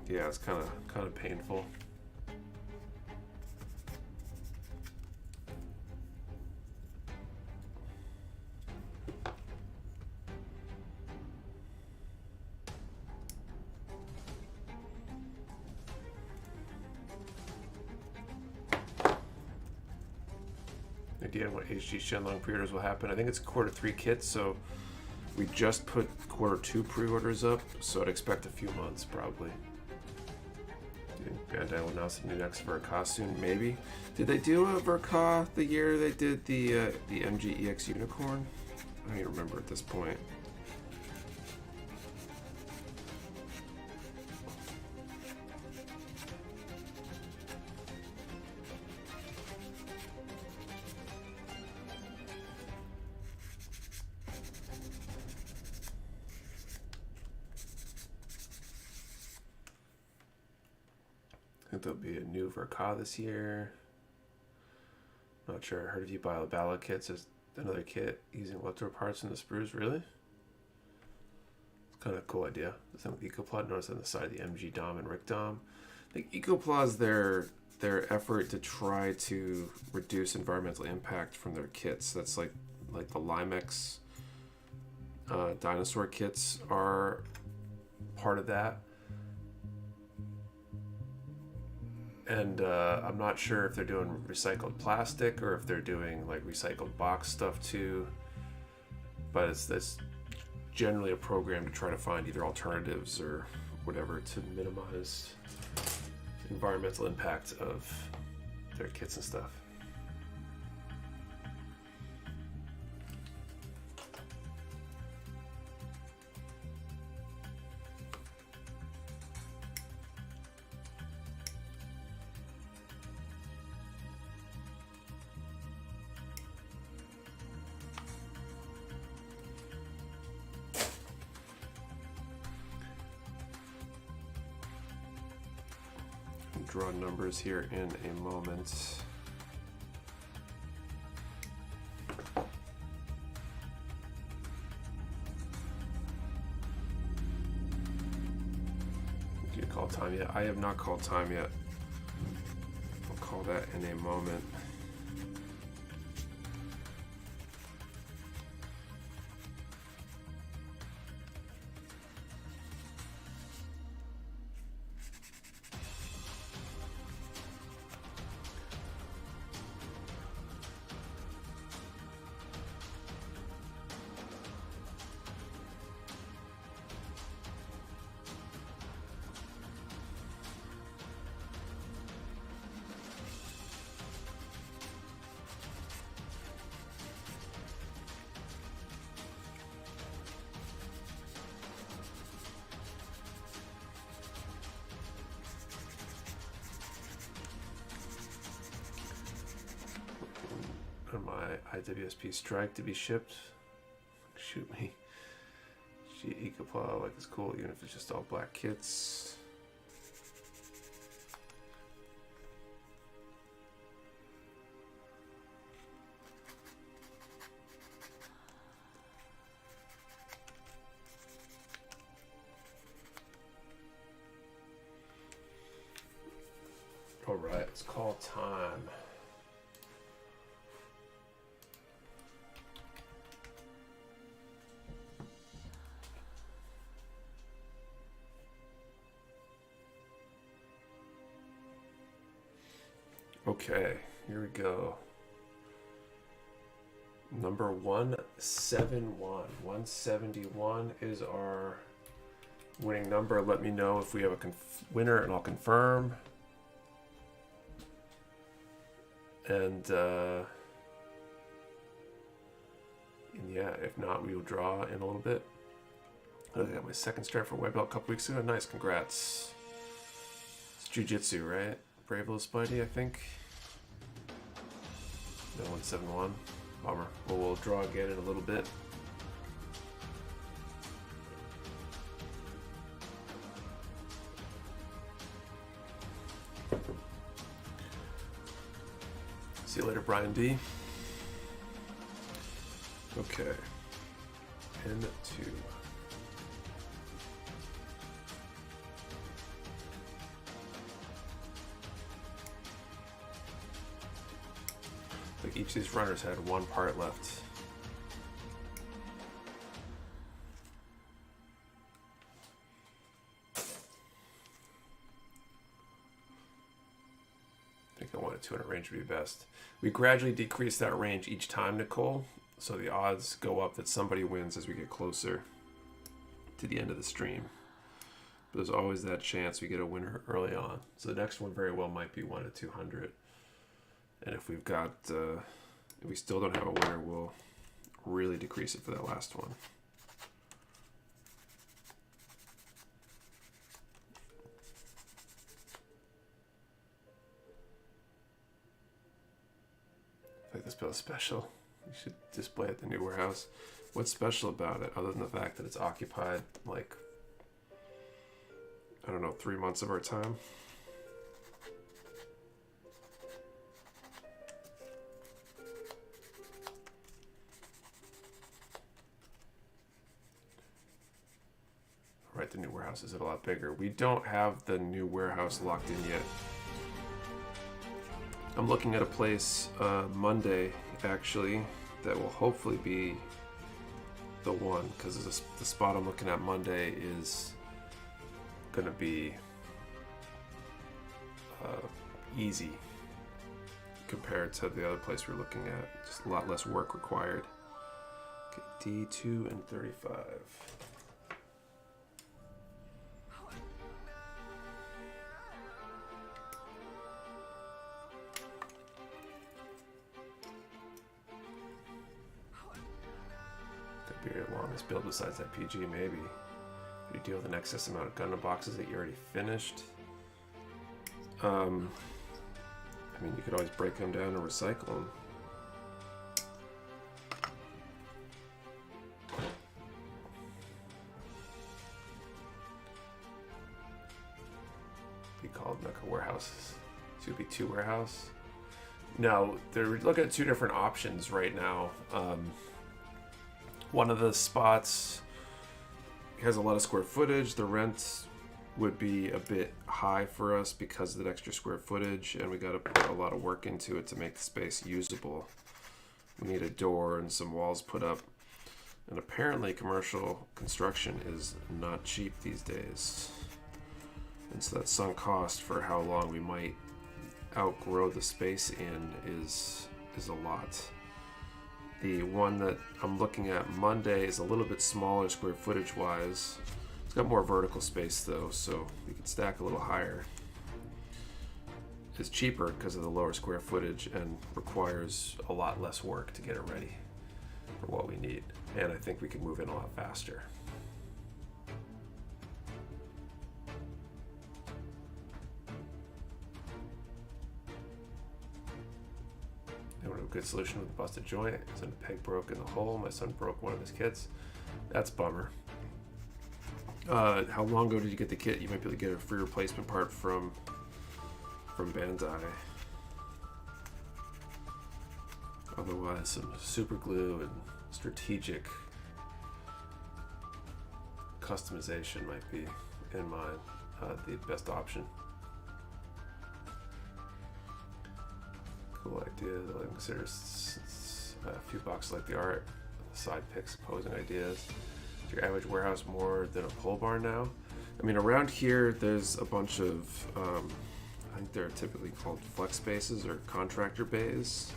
Yeah, it's kind of painful. Idea what HG Shenlong pre-orders will happen. I think it's Q3 kits, so we just put Q2 pre-orders up, so I'd expect a few months probably. Bandai will announce the new next Verka soon, maybe. Did they do a Verka the year they did the MGEX Unicorn? I don't even remember at this point. I think there'll be a new Verka this year. Not sure. I heard if you buy the Bala kits, there's another kit using leftover parts in the sprues. Really? It's kind of a cool idea. The thing with Ecoplot, notice on the side of the MG Dom and Rick Dom. I think Ecoplot's their effort to try to reduce environmental impact from their kits. That's like the Limex dinosaur kits are part of that. And I'm not sure if they're doing recycled plastic or if they're doing like recycled box stuff too. But it's generally a program to try to find either alternatives or whatever to minimize environmental impact of their kits and stuff. Draw numbers here in a moment. Did you call time yet? I have not called time yet. I'll call that in a moment. My IWSP strike to be shipped. Shoot me. Ecopla, like it's cool, even if it's just all black kits. All right, let's call time. Okay, here we go. Number 171. 171 is our winning number. Let me know if we have a winner and I'll confirm. And yeah, if not, we will draw in a little bit. I got my second start for white belt a couple weeks ago. Nice, congrats. It's jiu-jitsu, right? Brave little Spidey, I think. No, 171. Bummer. Well, we'll draw again in a little bit. See you later, Brian D. Okay. N2. Like each of these runners had one part left. I think I wanted 200 range to be best. We gradually decrease that range each time, Nicole, so the odds go up that somebody wins as we get closer to the end of the stream. But there's always that chance we get a winner early on. So the next one very well might be 1 to 200. And if we've got, if we still don't have a winner, we'll really decrease it for that last one. I think this bill is special. You should display it at the new warehouse. What's special about it, other than the fact that it's occupied, like, I don't know, 3 months of our time? Right, the new warehouse is a lot bigger. We don't have the new warehouse locked in yet. I'm looking at a place Monday, actually, that will hopefully be the one, because the spot I'm looking at Monday is going to be easy compared to the other place we're looking at. Just a lot less work required. Okay, D2 and 35. Longest build besides that PG, maybe. You deal with an excess amount of Gundam boxes that you already finished. I mean, you could always break them down and recycle them. Be called Mecha Warehouse. So it'd be 2 warehouse. No, they're looking at 2 different options right now. One of the spots has a lot of square footage. The rent would be a bit high for us because of that extra square footage, and we got to put a lot of work into it to make the space usable. We need a door and some walls put up, and apparently commercial construction is not cheap these days. And so that sunk cost for how long we might outgrow the space in is a lot. The one that I'm looking at Monday is a little bit smaller square footage wise. It's got more vertical space though, so we can stack a little higher. It's cheaper because of the lower square footage and requires a lot less work to get it ready for what we need. And I think we can move in a lot faster. A good solution with a busted joint. His son peg broke in the hole. My son broke one of his kits. That's a bummer. How long ago did you get the kit? You might be able to get a free replacement part from Bandai. Otherwise, some super glue and strategic customization might be, in mind, the best option. Cool ideas. I consider a few boxes like the art, side picks, opposing ideas. Is your average warehouse more than a pole barn now? I mean, around here, there's a bunch of I think they're typically called flex spaces or contractor bays.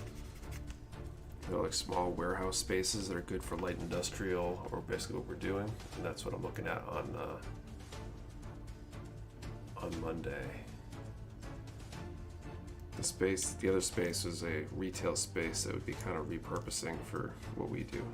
They're like small warehouse spaces that are good for light industrial, or basically what we're doing, and that's what I'm looking at on Monday. The other space is a retail space that would be kind of repurposing for what we do.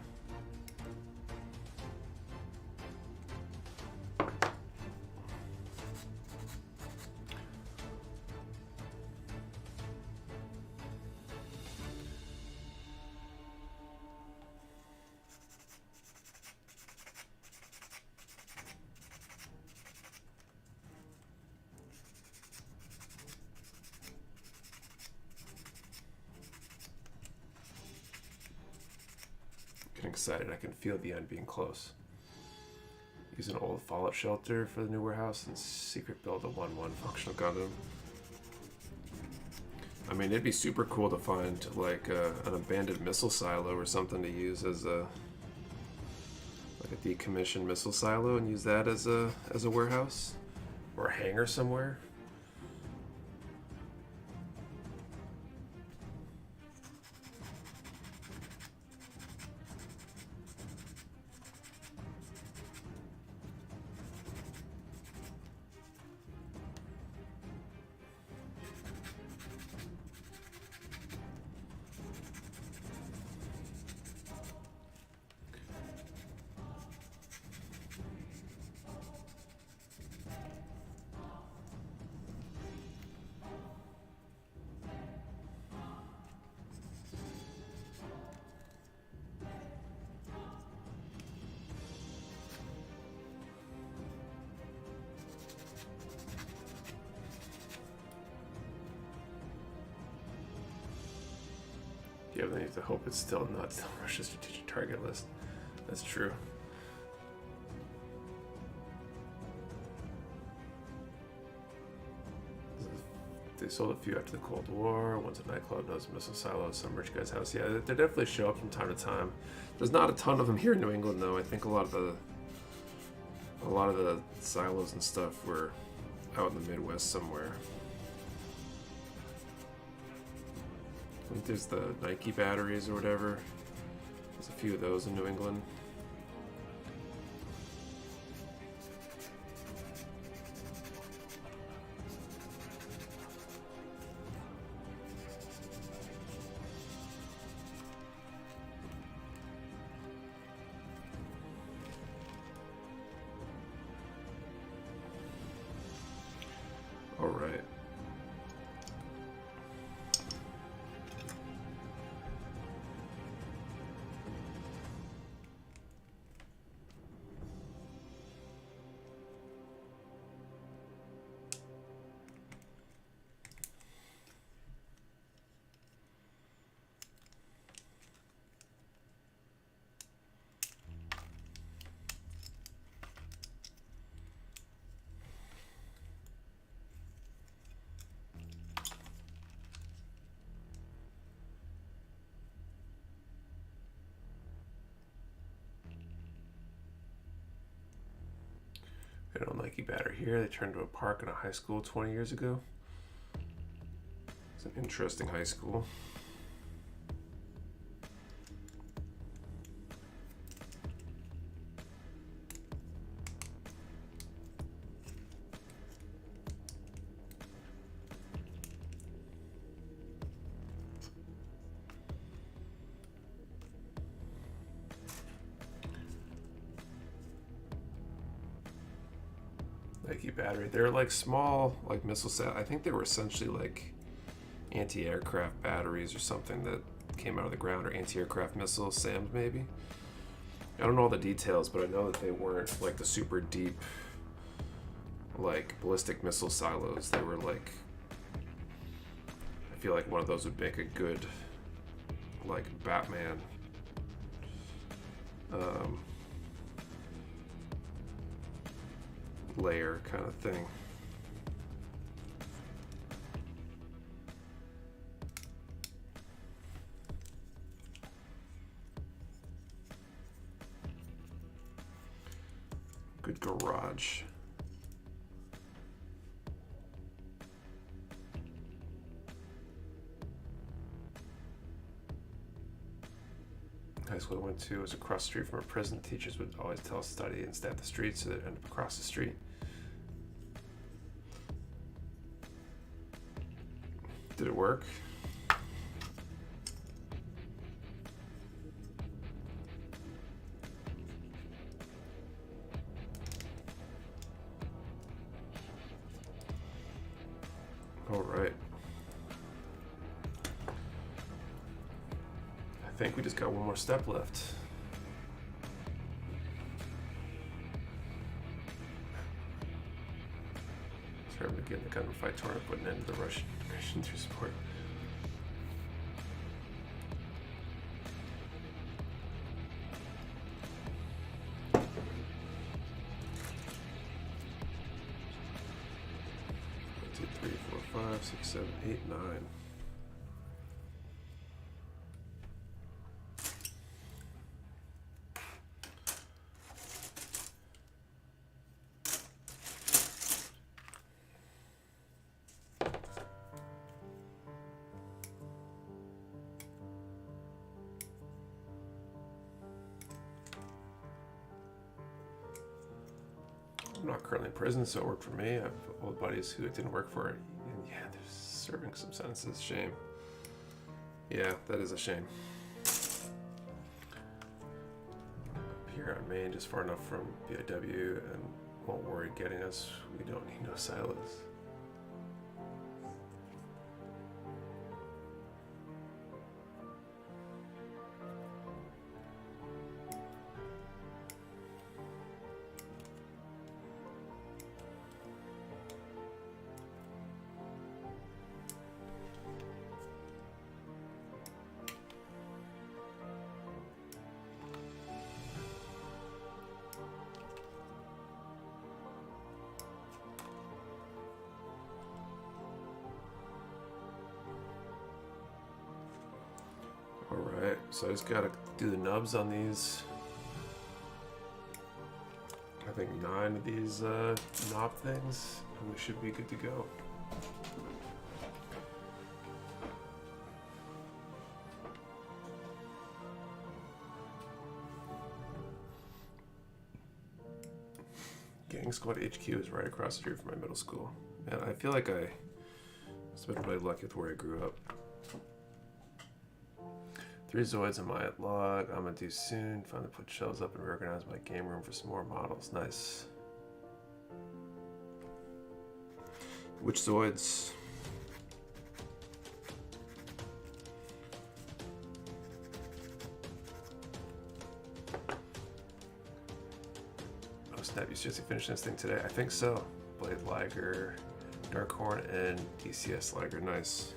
Excited, I can feel the end being close. Use an old fallout shelter for the new warehouse and secret build a 1/1 functional Gundam. I mean, it'd be super cool to find like an abandoned missile silo or something to use as a decommissioned missile silo and use that as a warehouse or a hangar somewhere. Yeah, but then you have to hope it's still not Russia's strategic target list. That's true. They sold a few after the Cold War. One's a nightclub, one's a missile silo, some rich guy's house. Yeah, they definitely show up from time to time. There's not a ton of them here in New England, though. I think a lot of the silos and stuff were out in the Midwest somewhere. I think there's the Nike batteries or whatever. There's a few of those in New England. All right. An old Nike battery here. They turned into a park in a high school 20 years ago. It's an interesting high school. Nike battery. They're like small, like missile set. I think they were essentially like anti-aircraft batteries or something that came out of the ground, or anti-aircraft missiles, SAMs maybe. I don't know all the details, but I know that they weren't like the super deep, like ballistic missile silos. They were like, I feel like one of those would make a good, like Batman. Layer kind of thing. Good garage. High school I went to was across the street from a prison. Teachers would always tell us to study and stay at the street, so they'd end up across the street. Did it work? All right. I think we just got one more step left. Sorry, I'm getting the gun fight tournament, putting an end to the Russian aggression through support. One, two, three, four, five, six, seven, eight, nine. I'm not currently in prison, so it worked for me. I have old buddies who it didn't work for, and yeah, they're serving some sentences. Shame. Yeah, that is a shame. Up here on Maine, just far enough from BIW, and won't worry getting us. We don't need no silos. Alright, so I just gotta do the nubs on these. I think 9 of these knob things, and we should be good to go. Gang Squad HQ is right across the street from my middle school. Man, I feel like I must have been really lucky with where I grew up. 3 Zoids in my log. I'm gonna do soon. Finally put shelves up and reorganize my game room for some more models. Nice. Which Zoids? Oh snap, you seriously finished this thing today? I think so. Blade Liger, Darkhorn, and DCS Liger. Nice.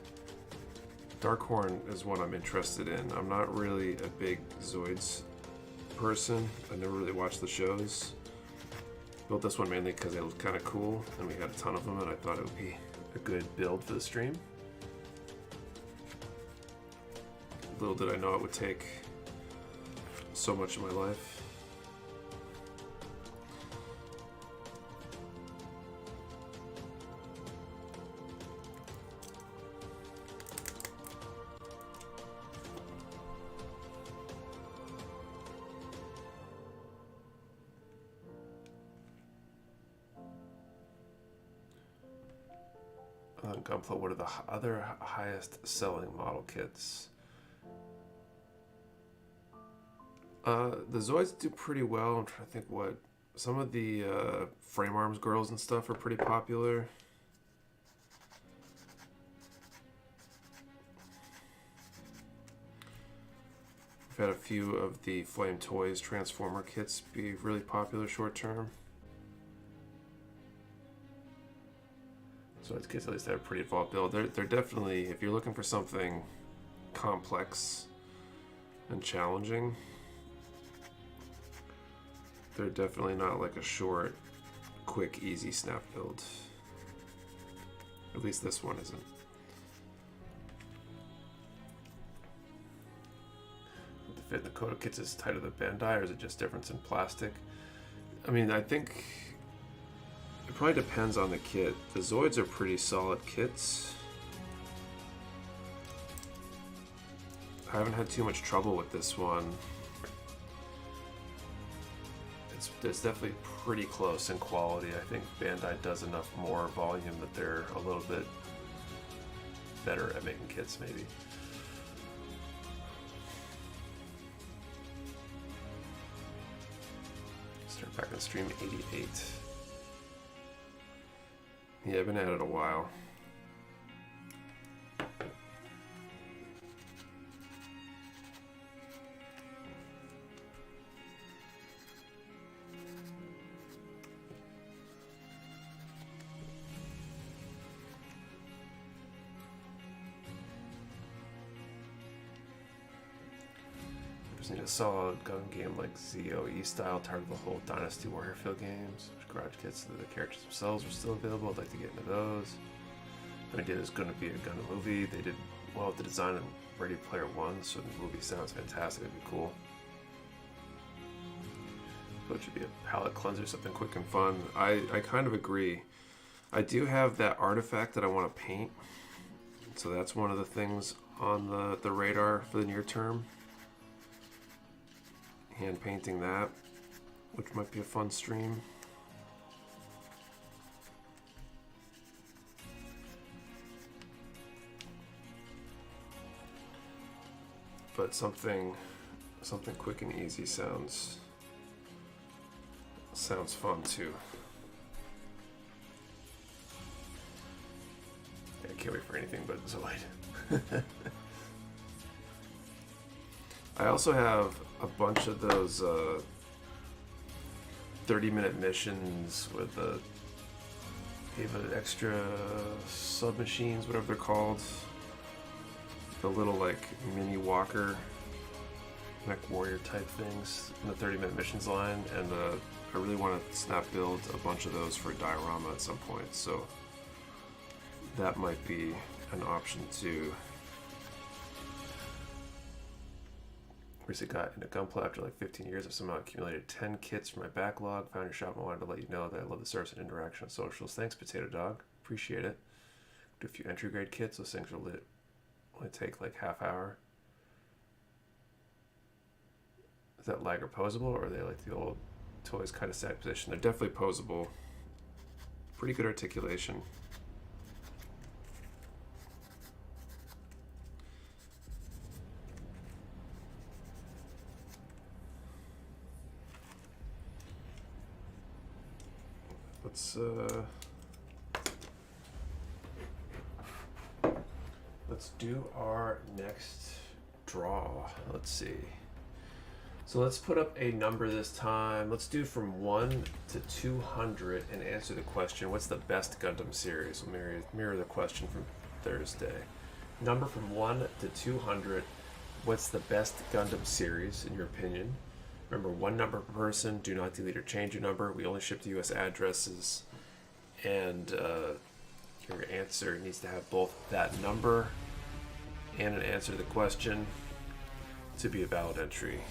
Darkhorn is one I'm interested in. I'm not really a big Zoids person. I never really watched the shows. Built this one mainly because it was kind of cool, and we had a ton of them, and I thought it would be a good build for the stream. Little did I know it would take so much of my life. Gunpla, what are the other highest selling model kits? The Zoids do pretty well. I'm trying to think what some of the frame arms girls and stuff are pretty popular. We've had a few of the Flame Toys Transformer kits be really popular short term. So it's kits at least have a pretty involved build. They're definitely, if you're looking for something complex and challenging, they're definitely not like a short, quick, easy snap build. At least this one isn't. The fit in the Kodo kits is tighter than Bandai, or is it just difference in plastic? I mean, I think it probably depends on the kit. The Zoids are pretty solid kits. I haven't had too much trouble with this one. it's definitely pretty close in quality. I think Bandai does enough more volume that they're a little bit better at making kits, maybe. Start back on stream 88. Yeah, I've been at it a while. Just need a solid gun game like ZOE style, tired of the whole Dynasty Warrior Field games. Garage kits that the characters themselves are still available. I'd like to get into those. The idea is going to be a gun movie. They did well with the design in Ready Player One, so the movie sounds fantastic. It'd be cool. So it should be a palette cleanser, something quick and fun. I kind of agree. I do have that artifact that I want to paint, so that's one of the things on the radar for the near term. Hand painting that, which might be a fun stream. But something quick and easy sounds fun too. Yeah, I can't wait for anything but Zoid. I also have a bunch of those 30-minute missions with even extra submachines, whatever they're called. The little like mini walker, mech warrior type things in the 30-minute missions line, and I really want to snap build a bunch of those for diorama at some point. So that might be an option too. Recently got into Gunpla after like 15 years. I've somehow accumulated 10 kits from my backlog. Found your shop and wanted to let you know that I love the service and interaction on socials. Thanks, Potato Dog. Appreciate it. Do a few entry grade kits. Those things are lit. Only take like half hour. Is that Liger posable, or are they like the old toys kind of static position? They're definitely posable. Pretty good articulation. Let's do our next draw. Let's see. So let's put up a number this time. Let's do from 1 to 200 and answer the question, what's the best Gundam series? We'll mirror the question from Thursday. Number from 1 to 200, what's the best Gundam series in your opinion? Remember, one number per person. Do not delete or change your number. We only ship to US addresses. And your answer needs to have both that number and an answer to the question to be a valid entry.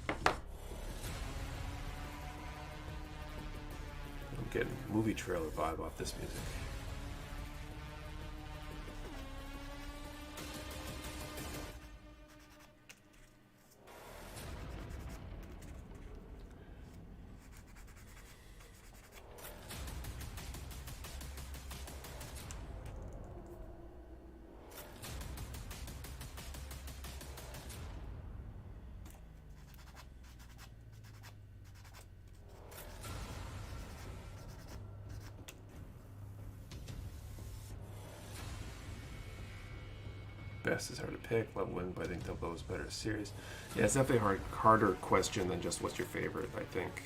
I'm getting movie trailer vibe off this music. Best is hard to pick. Love Wing, but I think Double O is better series. Yeah, it's definitely a harder question than just what's your favorite, I think.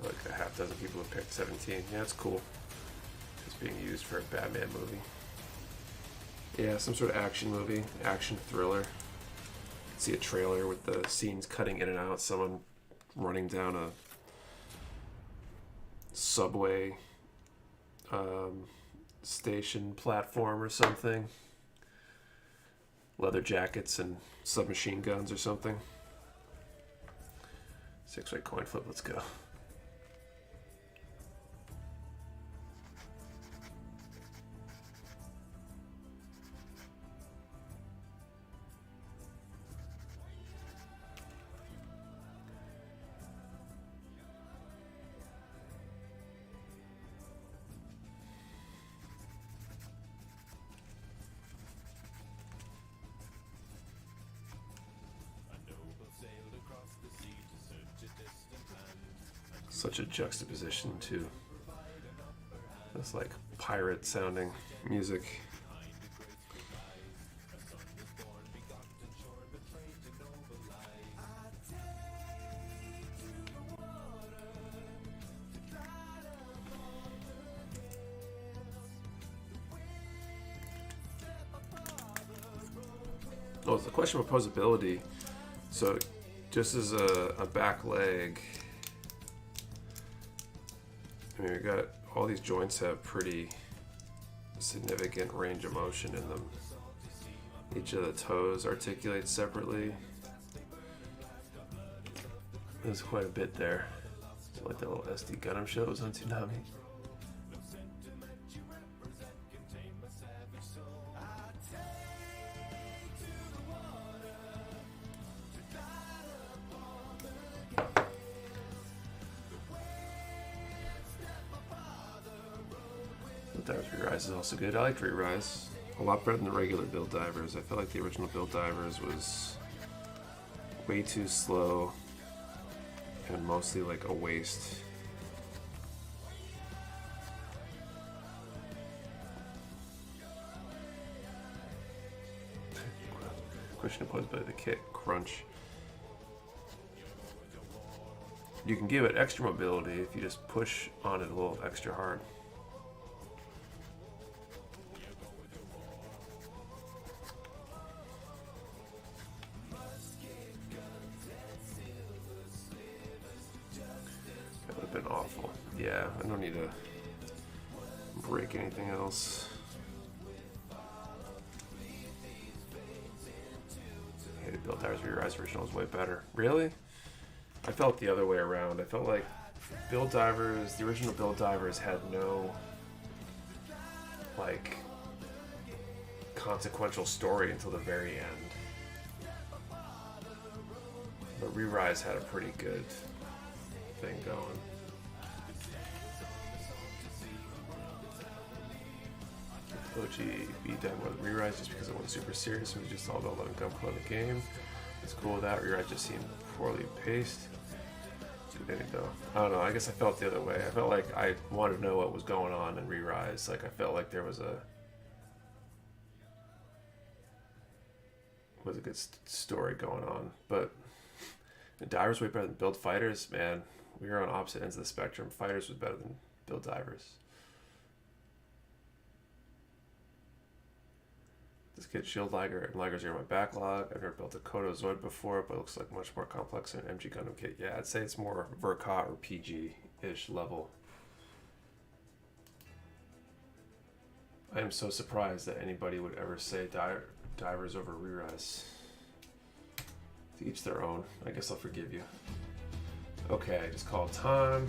Like a half dozen people have picked 17. Yeah, it's cool. It's being used for a Batman movie. Yeah, some sort of action movie, action thriller. See a trailer with the scenes cutting in and out. Someone running down a subway station platform or something. Leather jackets and submachine guns or something. 6-way coin flip, let's go. Such a juxtaposition to this like pirate sounding music. Oh, it's a question of opposability. So just as a back leg, I mean, we got all these joints have pretty significant range of motion in them. Each of the toes articulates separately. There's quite a bit there. Like the little SD Gundam shows on Toonami. Divers Re-Rise is also good. I liked Re-Rise a lot better than the regular Build Divers. I felt like the original Build Divers was way too slow and mostly like a waste. Question posed by the kit crunch. You can give it extra mobility if you just push on it a little extra hard. Been awful. Yeah, I don't need to break anything else. Hated Build Divers Re-Rise original is way better. Really? I felt the other way around. I felt like Build Divers, the original Build Divers had no like consequential story until the very end. But Re-Rise had a pretty good thing going. OG be done with Re-Rise just because it went super serious and was just all about letting gunplay in the game. It's cool with that. Re-Rise just seemed poorly paced. I don't know, I guess I felt the other way. I felt like I wanted to know what was going on in Re-Rise. Like I felt like there was a good story going on. But Divers way better than Build Fighters, man. We were on opposite ends of the spectrum. Fighters was better than Build Divers. This kit Shield Liger and Ligers are in my backlog. I've never built a Kodo Zoid before, but it looks like much more complex than an MG Gundam kit. Yeah, I'd say it's more Verkot or PG-ish level. I am so surprised that anybody would ever say Divers over Re-Rise. To each their own. I guess I'll forgive you. Okay, just call time.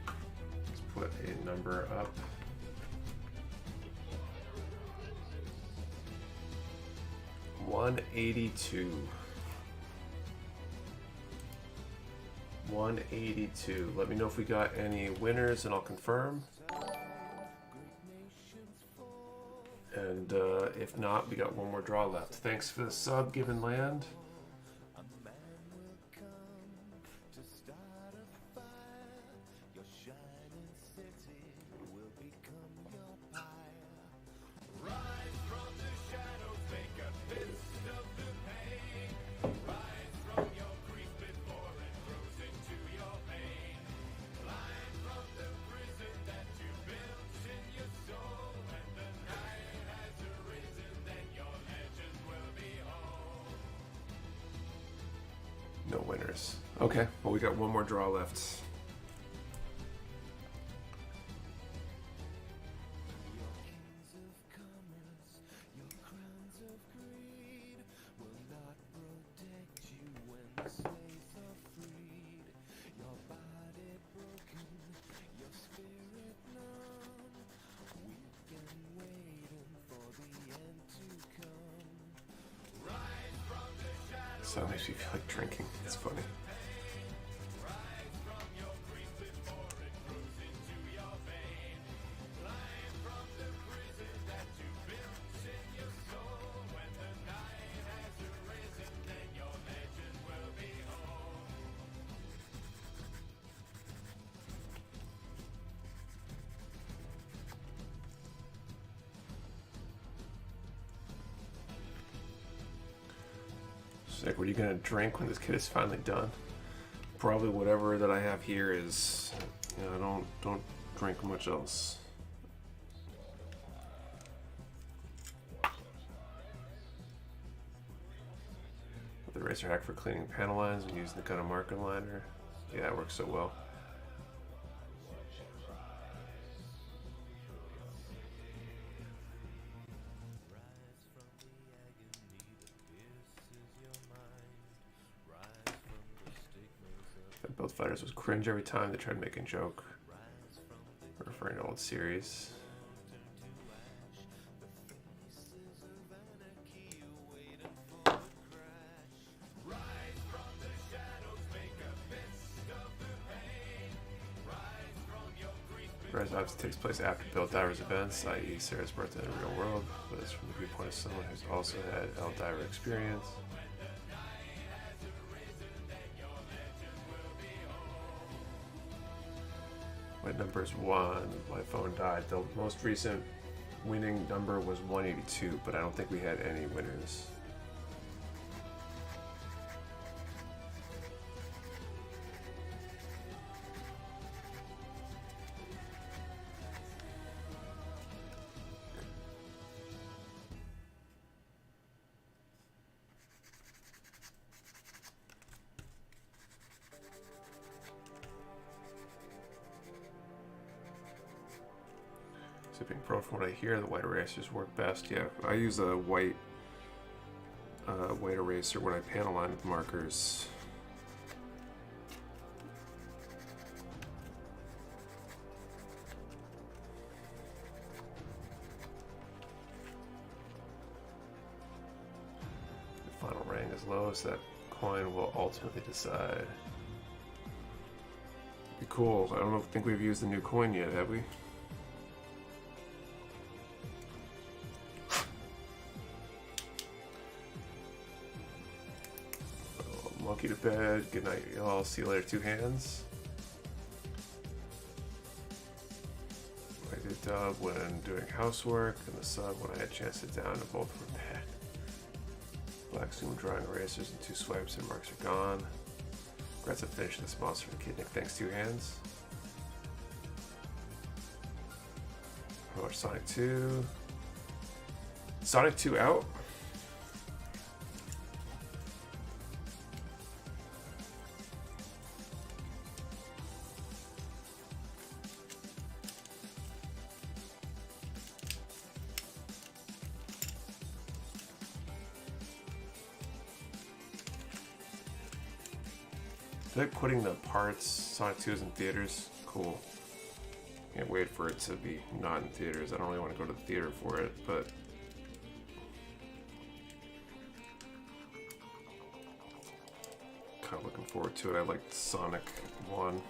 Let's put a number up. 182. 182. Let me know if we got any winners and I'll confirm. And if not, we got one more draw left. Thanks for the sub, Given Land. No winners. Okay, well we got one more draw left. So it makes me feel like drinking. It's funny. It's like, what are you gonna drink when this kit is finally done? Probably whatever that I have here is, you know, don't drink much else. The eraser hack for cleaning panel lines and using the kind of marker liner. Yeah, it works so well. Both fighters was cringe every time they tried making a joke, referring to old series. Rise obviously takes place after Bill Diver's events, i.e. Sarah's birthday in the real world, but it's from the viewpoint of someone who's also had El Diver experience. My number is 1. My phone died. The most recent winning number was 182, but I don't think we had any winners. Sipping Pro, from what I hear, the white erasers work best. Yeah, I use a white eraser when I panel line with markers. The final rank is lowest, that coin will ultimately decide. Be cool. I don't think we've used the new coin yet, have we? Monkey to bed. Good night, y'all. See you later, two hands. I did dub when doing housework, and the sub when I had a chance to sit down, and both were bad. Black zoom drawing erasers and 2 swipes and marks are gone. Congrats on finishing this monster for the kid, Nick. Thanks, two hands. How about Sonic 2? Sonic 2 out? I feel like putting the parts Sonic 2's in theaters, cool. Can't wait for it to be not in theaters. I don't really want to go to the theater for it, but kind of looking forward to it. I liked Sonic 1.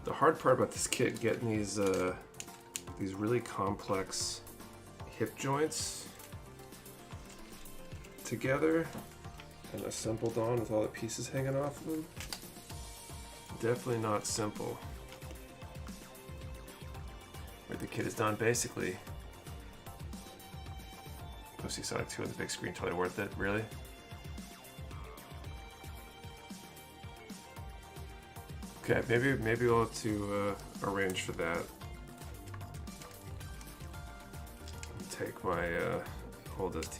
The hard part about this kit, getting these really complex hip joints together and assembled on with all the pieces hanging off of them. Definitely not simple. But the kit is done basically. Go see Sonic 2 on the big screen, totally worth it, really? Okay, maybe we'll have to arrange for that. Take my oldest.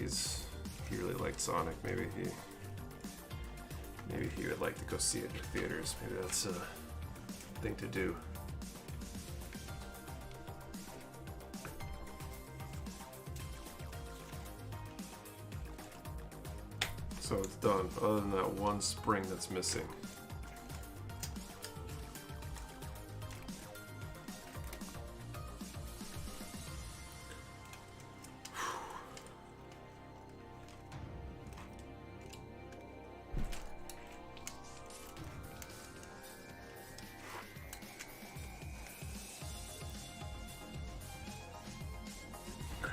He really liked Sonic. Maybe he would like to go see it in the theaters. Maybe that's a thing to do. So it's done. Other than that one spring that's missing.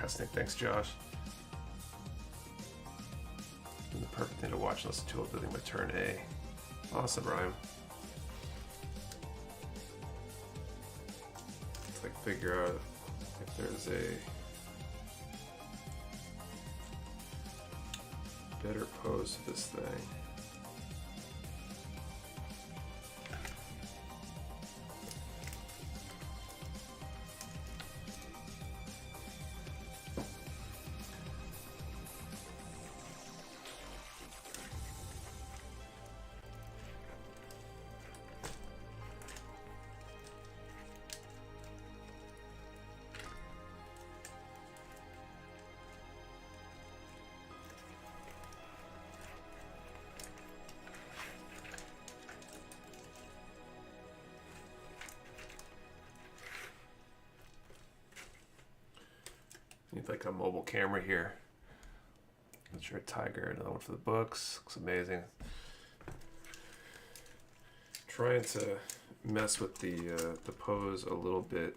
Podcasting. Thanks, Josh. And the perfect thing to watch and listen to while building my turn A. Awesome, Ryan. Let's like figure out if there's a better pose to this thing. Need like a mobile camera here. That's your Tiger, another one for the books. Looks amazing. Trying to mess with the pose a little bit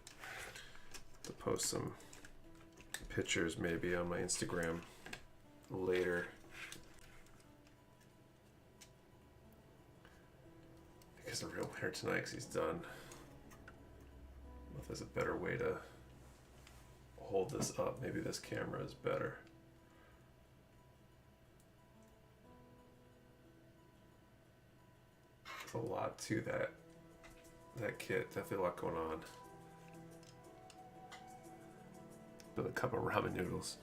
to post some pictures maybe on my Instagram later. I guess the real winner tonight because he's done. I don't know if there's a better way to hold this up. Maybe this camera is better. There's a lot to that kit. Definitely a lot going on. With a cup of ramen noodles.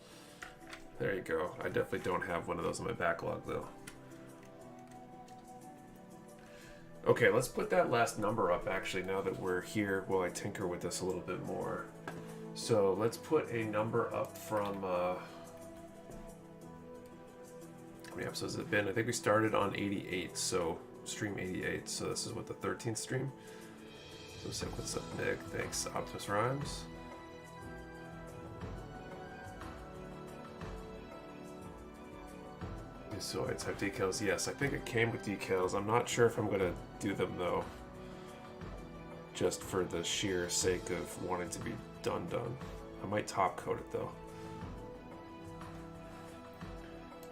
There you go. I definitely don't have one of those in my backlog though. Okay, let's put that last number up actually now that we're here while I tinker with this a little bit more. So let's put a number up from, how many episodes has it been? I think we started on 88, so stream 88. So this is what, the 13th stream? So say, what's up, Nick? Thanks, Optimus Rhymes. New Zoids have decals. Yes, I think it came with decals. I'm not sure if I'm going to do them though. Just for the sheer sake of wanting to be done. I might top coat it though.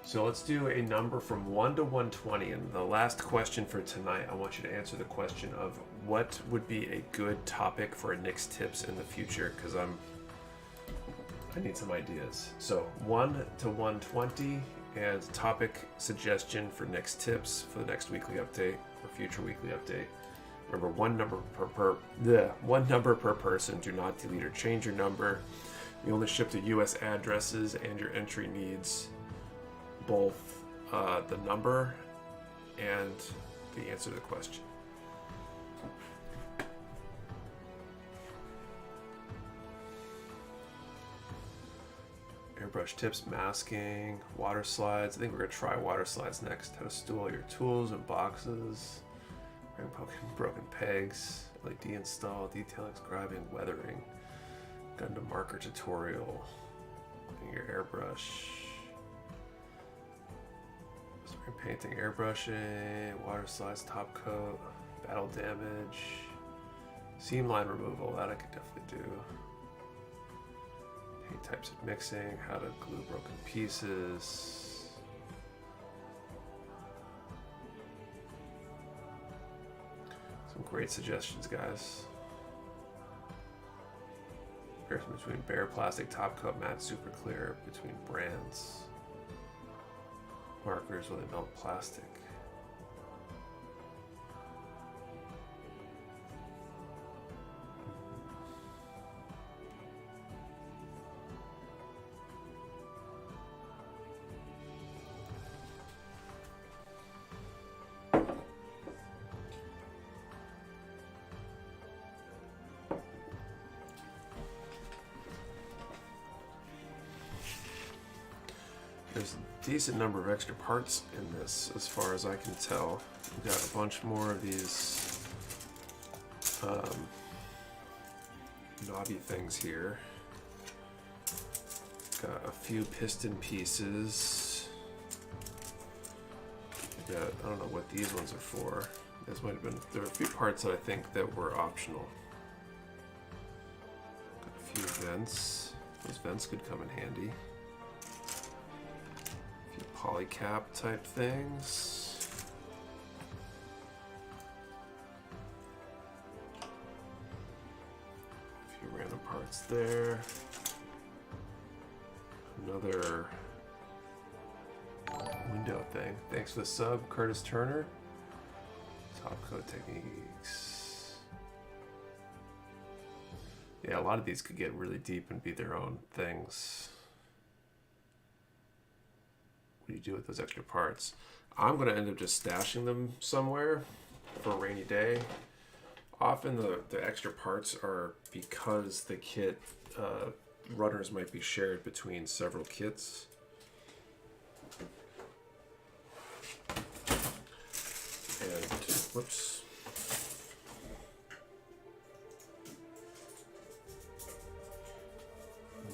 So let's do a number from 1 to 120, and the last question for tonight, I want you to answer the question of what would be a good topic for Nick's tips in the future, because I need some ideas. So 1 to 120, and topic suggestion for Nick's tips for the next weekly update or future weekly update. Remember, one number per person. Do not delete or change your number. You only ship to U.S. addresses, and your entry needs both the number and the answer to the question. Airbrush tips, masking, water slides. I think we're going to try water slides next. How to store all your tools and boxes. Broken pegs, LED install, detailing, scribing, weathering, gun to marker tutorial, your airbrush, spray painting, airbrushing, water slides, top coat, battle damage, seam line removal, that I could definitely do. Paint types of mixing, how to glue broken pieces. Some great suggestions, guys. Comparison between bare plastic, top coat, matte, super clear, between brands. Markers where they melt plastic. There's a decent number of extra parts in this, as far as I can tell. We've got a bunch more of these knobby things here. Got a few piston pieces. Got, I don't know what these ones are for. This might have been, there are a few parts that I think that were optional. Got a few vents. Those vents could come in handy. A few polycap type things. A few random parts there. Another window thing. Thanks for the sub, Curtis Turner. Top coat techniques. Yeah, a lot of these could get really deep and be their own things. What do you do with those extra parts? I'm going to end up just stashing them somewhere for a rainy day. Often the extra parts are because the kit runners might be shared between several kits. And, whoops.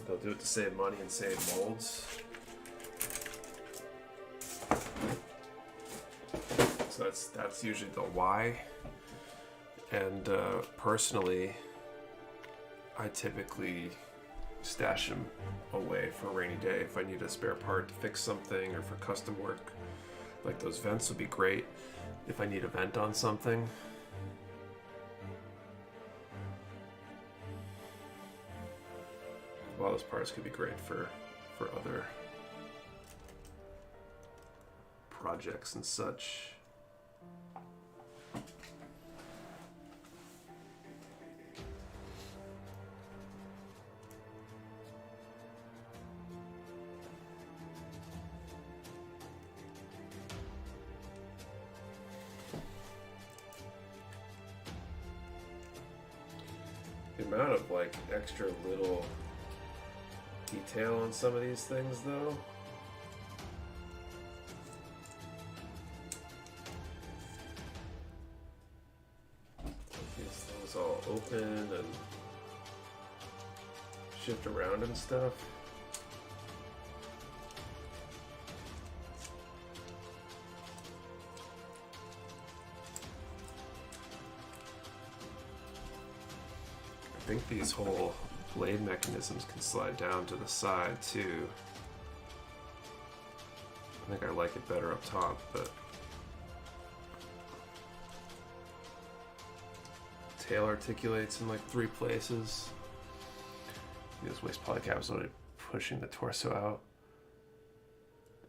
They'll do it to save money and save molds. So that's usually the why. And personally, I typically stash them away for a rainy day if I need a spare part to fix something or for custom work. Like those vents would be great if I need a vent on something. Well, those parts could be great for other projects and such. The amount of like extra little detail on some of these things though. These things all open and shift around and stuff. I think these whole blade mechanisms can slide down to the side too. I think I like it better up top, but tail articulates in like 3 places. These waist polycaps are pushing the torso out.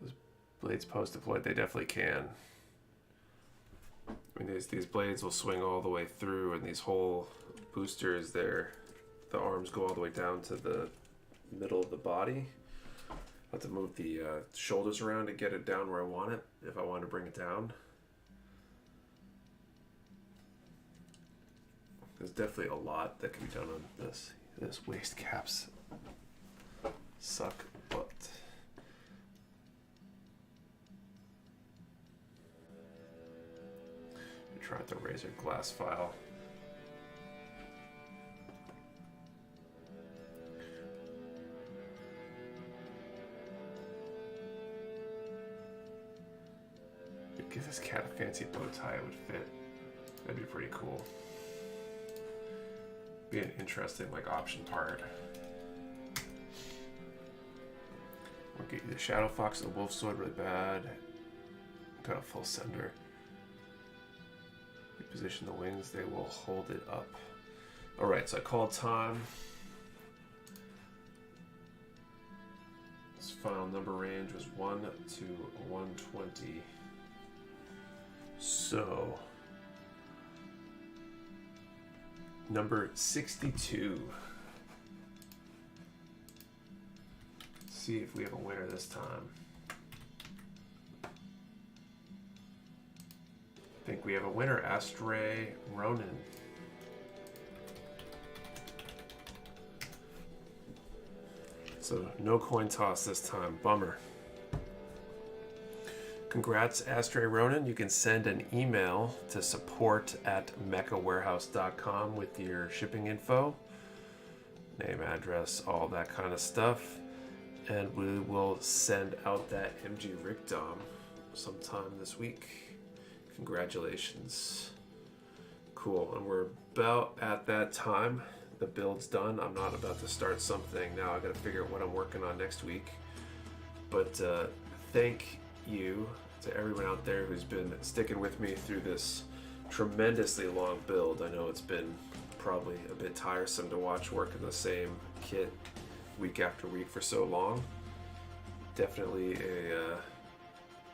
Those blades post deployed, they definitely can. I mean, these blades will swing all the way through, and these whole boosters there, the arms go all the way down to the middle of the body. I have to move the shoulders around to get it down where I want it, if I want to bring it down. There's definitely a lot that can be done on this. This waist caps suck butt. Try out the razor glass file. Give this cat a fancy bow tie, it would fit. That'd be pretty cool. Be an interesting like option part. We'll get you the Shadow Fox and the Wolf Sword really bad. Got a full sender. Position the wings, they will hold it up. Alright, so I called time. This final number range was 1 to 120. So, number 62. Let's see if we have a winner this time. I think we have a winner, Astray Ronan. So no coin toss this time, bummer. Congrats, Astray Ronan. You can send an email to support@mechawarehouse.com with your shipping info, name, address, all that kind of stuff. And we will send out that MG Rick Dom sometime this week. Congratulations. Cool, and we're about at that time the build's done. I'm not about to start something now. I got to figure out what I'm working on next week. But thank you to everyone out there who's been sticking with me through this tremendously long build. I know it's been probably a bit tiresome to watch working the same kit week after week for so long. Definitely a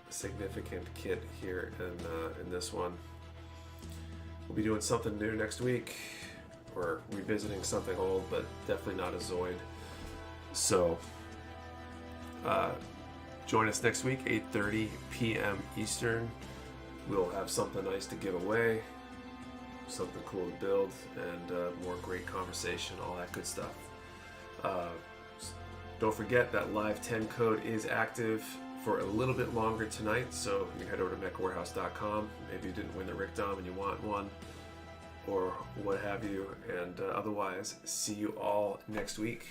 significant kit here in this one. We'll be doing something new next week. We're revisiting something old, but definitely not a Zoid. So join us next week, 8:30 p.m. Eastern. We'll have something nice to give away, something cool to build, and more great conversation, all that good stuff. Don't forget that Live 10 code is active for a little bit longer tonight, so you can head over to mechawarehouse.com. Maybe you didn't win the Rickdom and you want one, or what have you. And otherwise, see you all next week.